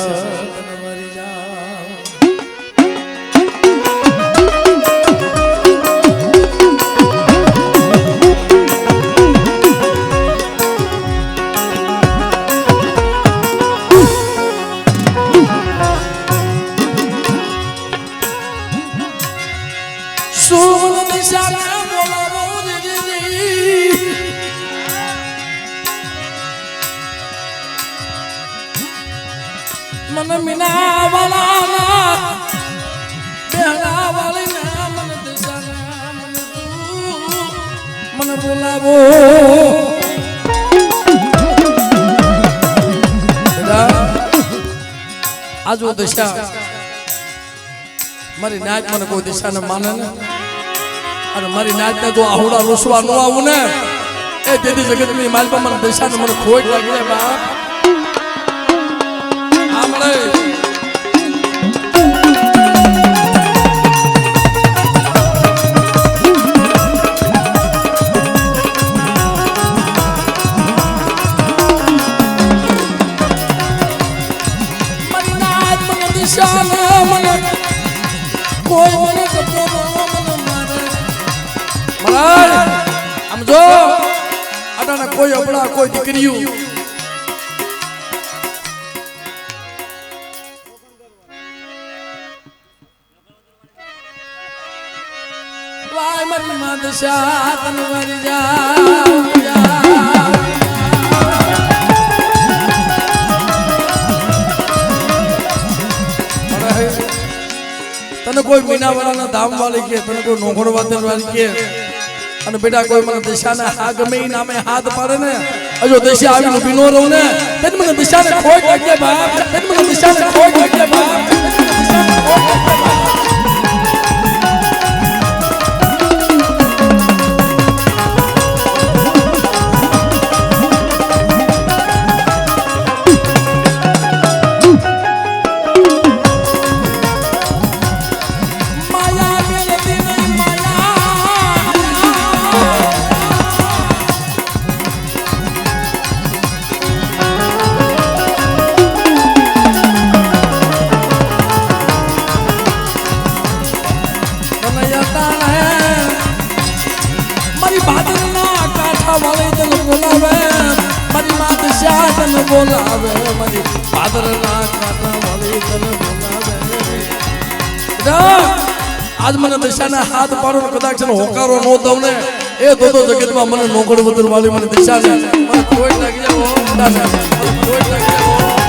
મરી જાઓ સોન દિશા मन मीना वाला बेहरा वाली ना मन दिशा मन तू मन बोलावो आजो दिशा मारी नाच मन को दिशा ने माने ने और मारी नाच ने जो आहुड़ा रुसवा नो आऊ ने ए देदी जगत में माल पर मन दिशा ने मन खोट लागी रे बाप आमले વાળા કોઈ દીકરીઓ વાય મારી માદશા તન મરી જા तने कोई मीना वाला ना दाम वाली के तने कोई नोखड़ वादन वाली के अने बेटा कोई मन दिशा ने हा गमे ई नामे हाथ पाड़े ने अजो दिशा आवी नो बिनो रहू ने तने मन दिशा ने खोज लागे बाप तने मन दिशा ने खोज लागे बाप बोलावे मरी फादर ना काटा वाली तन बोलावे आज મને દિશાના હાથ પાડો કદાચ નો હોકારો નો દવને એ દોદો જગતમાં મને નોકડ વદર વાલી મને દિશાને મને કોઈ લાગી જાવ દાદા કોઈ લાગી જાવ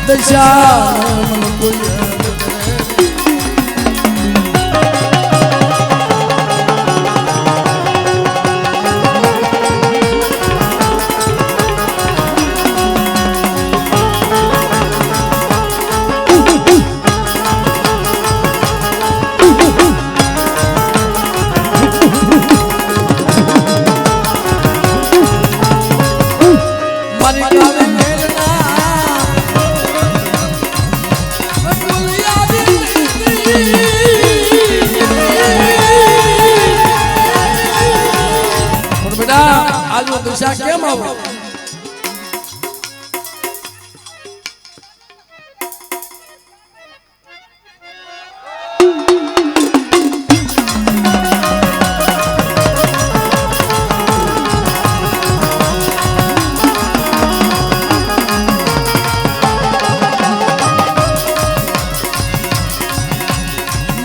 દિશા કેમ આવો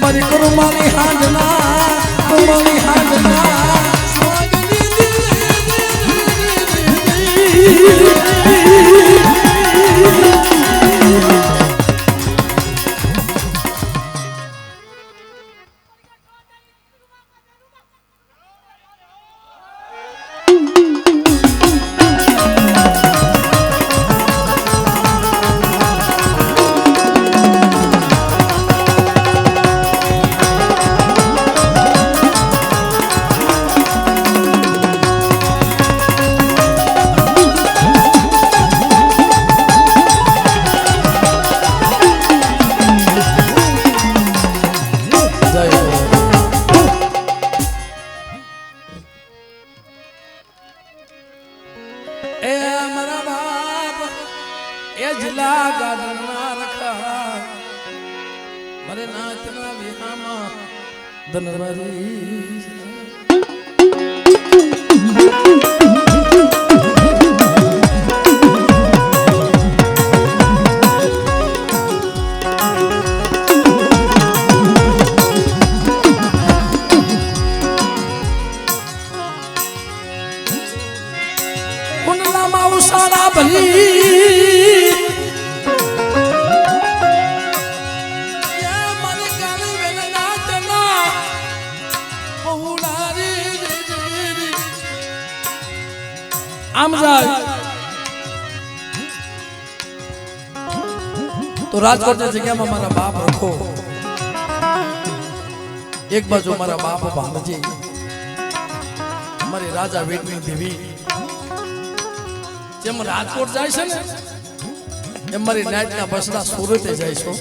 મારી કરુમાની હાંડના जिला गाना रखा मरे नाचना विहामा धनवारी તો રાજકોટની જગ્યામાં મારા બાપ રખો, એક બાજુ મારા બાપ ભાણજી, મારી રાજા વેટની દેવી, જેમ રાજકોટ જાય છે ને એમ મારી નાઈટના બસડા સુરતે જાય છો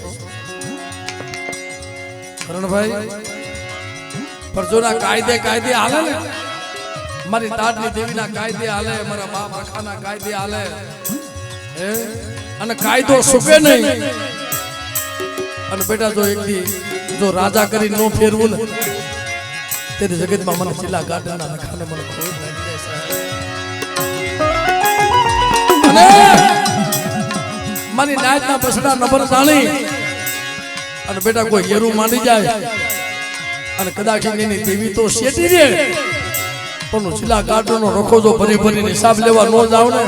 કરણભાઈ. પરજોના કાયદે કાયદે હાલે ને, મારી તાડની દેવીના કાયદે હાલે, મારા બાપ રખાના કાયદે હાલે, અને કાયદો સુકે નહીં. અને બેટા જો એક દી જો રાજા કરી નો ફેરવું ને તેથી જગતમાં મને જિલ્લા ગાર્ડનના રખાને મને ખોટ લાગી જાય. અને મારી નાયતના બસડા નંબર જાણી અને બેટા કોઈ હેરું માંડી જાય અને કદાચ એની દેવી તો શેટી રે, પણ જિલ્લા ગાર્ડનનો રખો જો ભરી ભરીને હિસાબ લેવા ન જાવ ને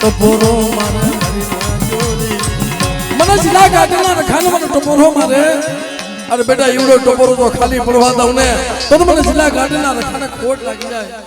ટપોરો મારે મને જિલ્લા ગાર્ડનના રખાને મને ટપોરો મારે. અરે બેટા એવડો ટપોરો તો ખાલી પડવા દઉં ને તો મને જિલ્લા ગાર્ડનના રખાને ખોટ લાગી જાય.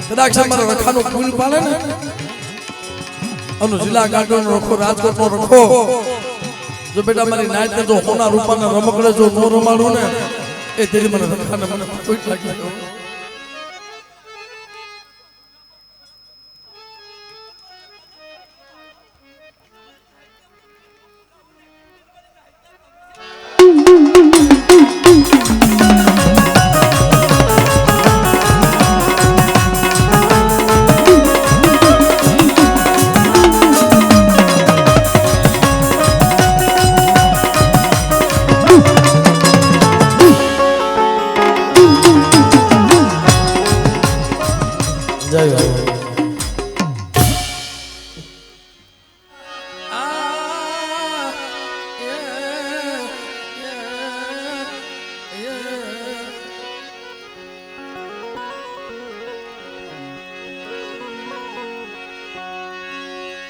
કદાચ અમારા રખાનું ફૂલ પાડે ને અનુ જિલ્લા ગાર્ડનનો રખો, રાજકોટનો રખો, જો બેટા મારી નાઈટ જો હોના રૂપાના રમકડે જો નો રમાડું ને એ તેરી મને રખાને મને કોઈ લાગી ગયો.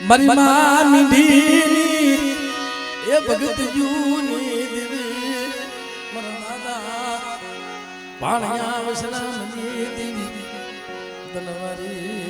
મારી માં મીઠી એ ભગત જૂની દેવી મારા દાદા પાણિયા વસના મની દેવી દનવારી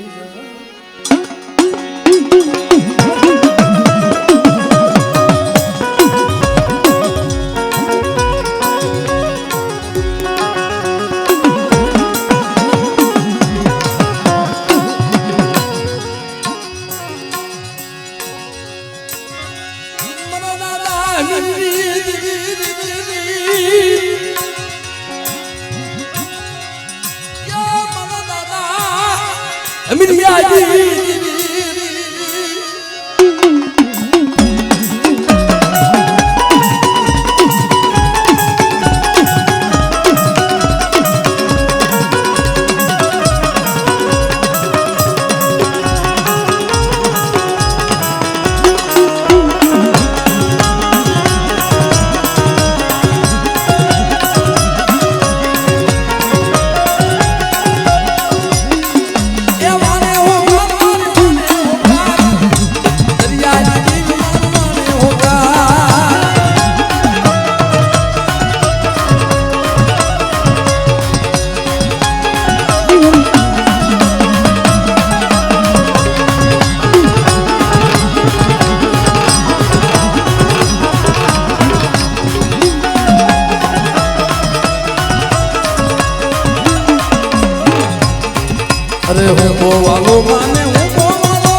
અરે હું ગોવાલો માને હું ગોવાલો,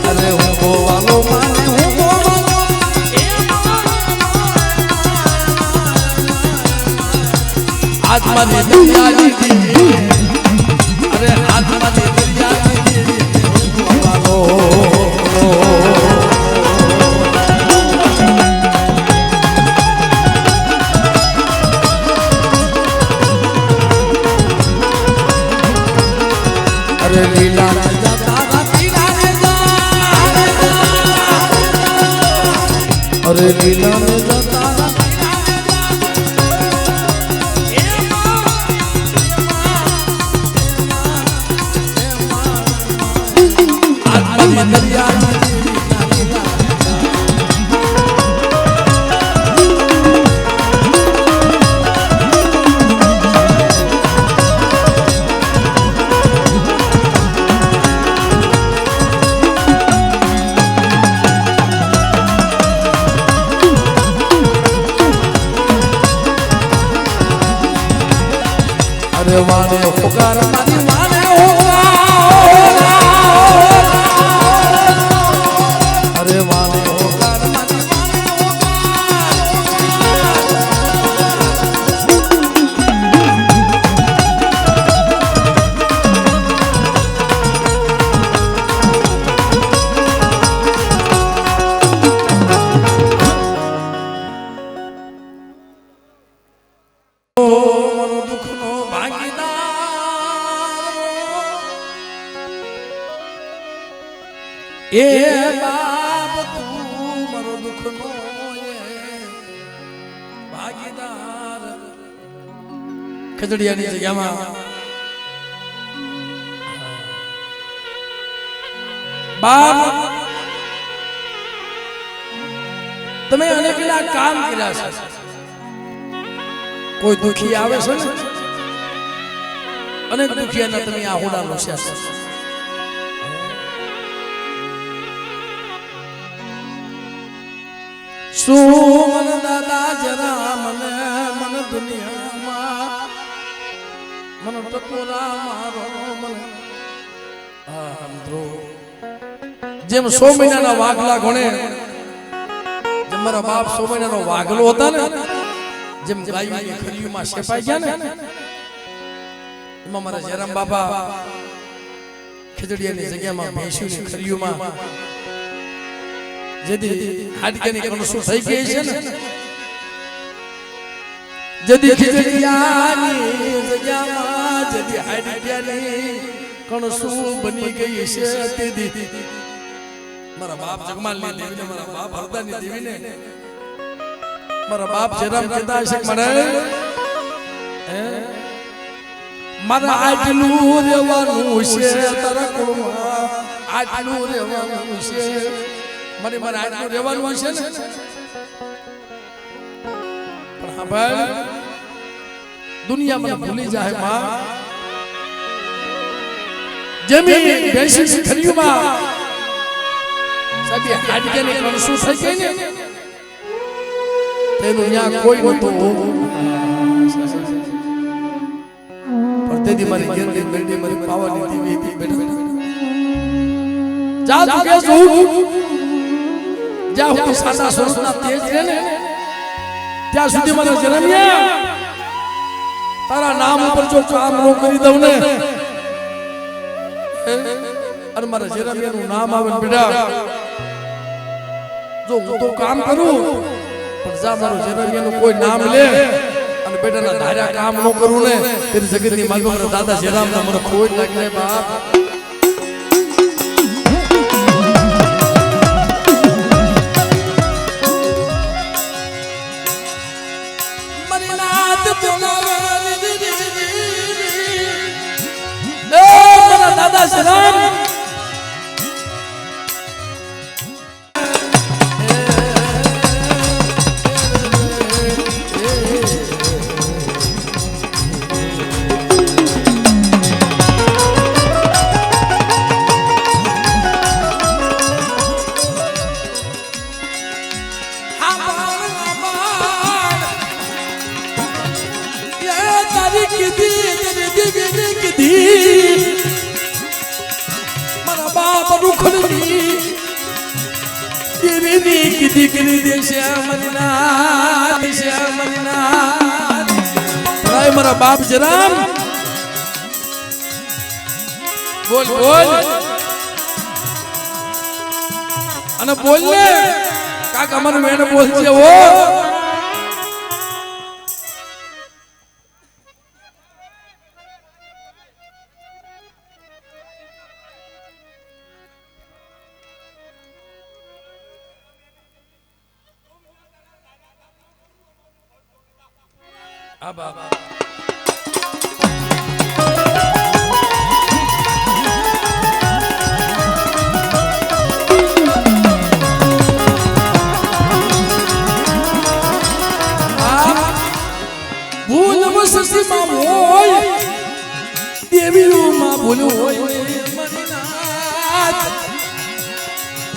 અરે હું ગોવાલો માને હું ગોવાલો, આત્માની દરિયાની દેવી, અરે આત્માની દરિયાની દેવી હું ગોવાલો. અરે લીલા ને જા તારા પીલા ને જા, અરે લીલા ને જા તારા પીલા ને જા, આત્માની દરિયાની અરે વાને હોકાર મારી વાને હોકાર, અરે વાને હોકાર મારી વાને એ બાપ તું મારો દુઃખનો ભાગીદાર. ખજડિયાની જગ્યામાં બાપ તમે અનેકલા કામ કર્યા છે. કોઈ દુખી આવે છે ને અનેક દુખિયાના તમે આહોડા લોસ્યા છે. શું મન દાદા જરા મને મન દુનિયામાં મન ટકોરા મારો મન આંધ્રો. જેમ 100 મહિનાના વાઘલા ગણે, જેમ મારા બાપ 100 મહિનાનો વાઘલો હતા ને, જેમ ગાયોની ખરીયુમાં શેપાઈ ગયા ને, એમાં મારા જયરામ બાપા ખીજડીયાની જગ્યામાં ભેંસુની ખરીયુમાં જેદી હાડકાની કણસું થઈ ગઈ છે ને, જેદી ખીજડીયાની જગ્યામાં જેદી હાડકાની કણસું બની ગઈ છે, તેદી મારા બાપ જગમાલની દેવીને, મારા બાપ હરદાની દેવીને, મારા બાપ જયરામ કહેતા છે મને મારા આટલું રહેવાનું છે, તારા કુળમાં આટલું રહેવાનું છે, મને મારે આટલું રહેવાનું છે ને. પણ હા ભાઈ, દુનિયા મને ભૂલી જાય માં. જમી બેસી ખરીયુમાં સાબી હાડકાની કણસું થઈ ગઈ ને, તેનું ત્યાં કોઈ નહોતું. પણ તેથી મારી ગેરડી બેડી મારી પાવાની દેવી હતી. બેઠા જા તું કે છું જ્યાં હું સાદા સ્વરૂપના તેજ છે ને, ત્યાં સુધી મને જન્મ્યા તારા નામ ઉપર જો કામ ન કરી દઉં ને, અને મારા જન્મ્યાનું નામ આવે ને બેટા, જો હું તો કામ કરું પણ જા મારું જન્મ્યાનું કોઈ નામ લે અને બેટાના ધાર્યા કામ ન કરું ને, તેરી જગતની માલમાં મારા દાદા જયરામના મને ખોટ લાગે બાપ. દાદા જયરામ તારી કીધી દીકરી દેશે મનના દેશે મનના રાય મારા બાપ જરામ બોલ બોલ અને બોલ ને કાકા મને મેને બોલજે ઓ બાબા સસીમાં હોય દેવીમાં ભૂલું હોય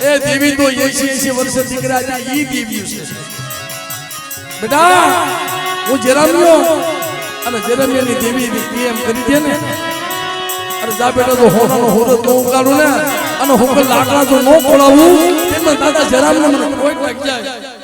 એ દેવી તો 80 વર્ષ દીકરા છે ઈ દેવી છે બેટા હું જેરામ્યો અને જેરામ્યાની દેવી એમ કરી દે ને અરે જા બેટા તો હોનાનો હોરત નો ઉગાડું ને અને હું લાકડા જો નો ખોલાવું તેમાં દાદા જેરામને મને કોઈ લાગ જાય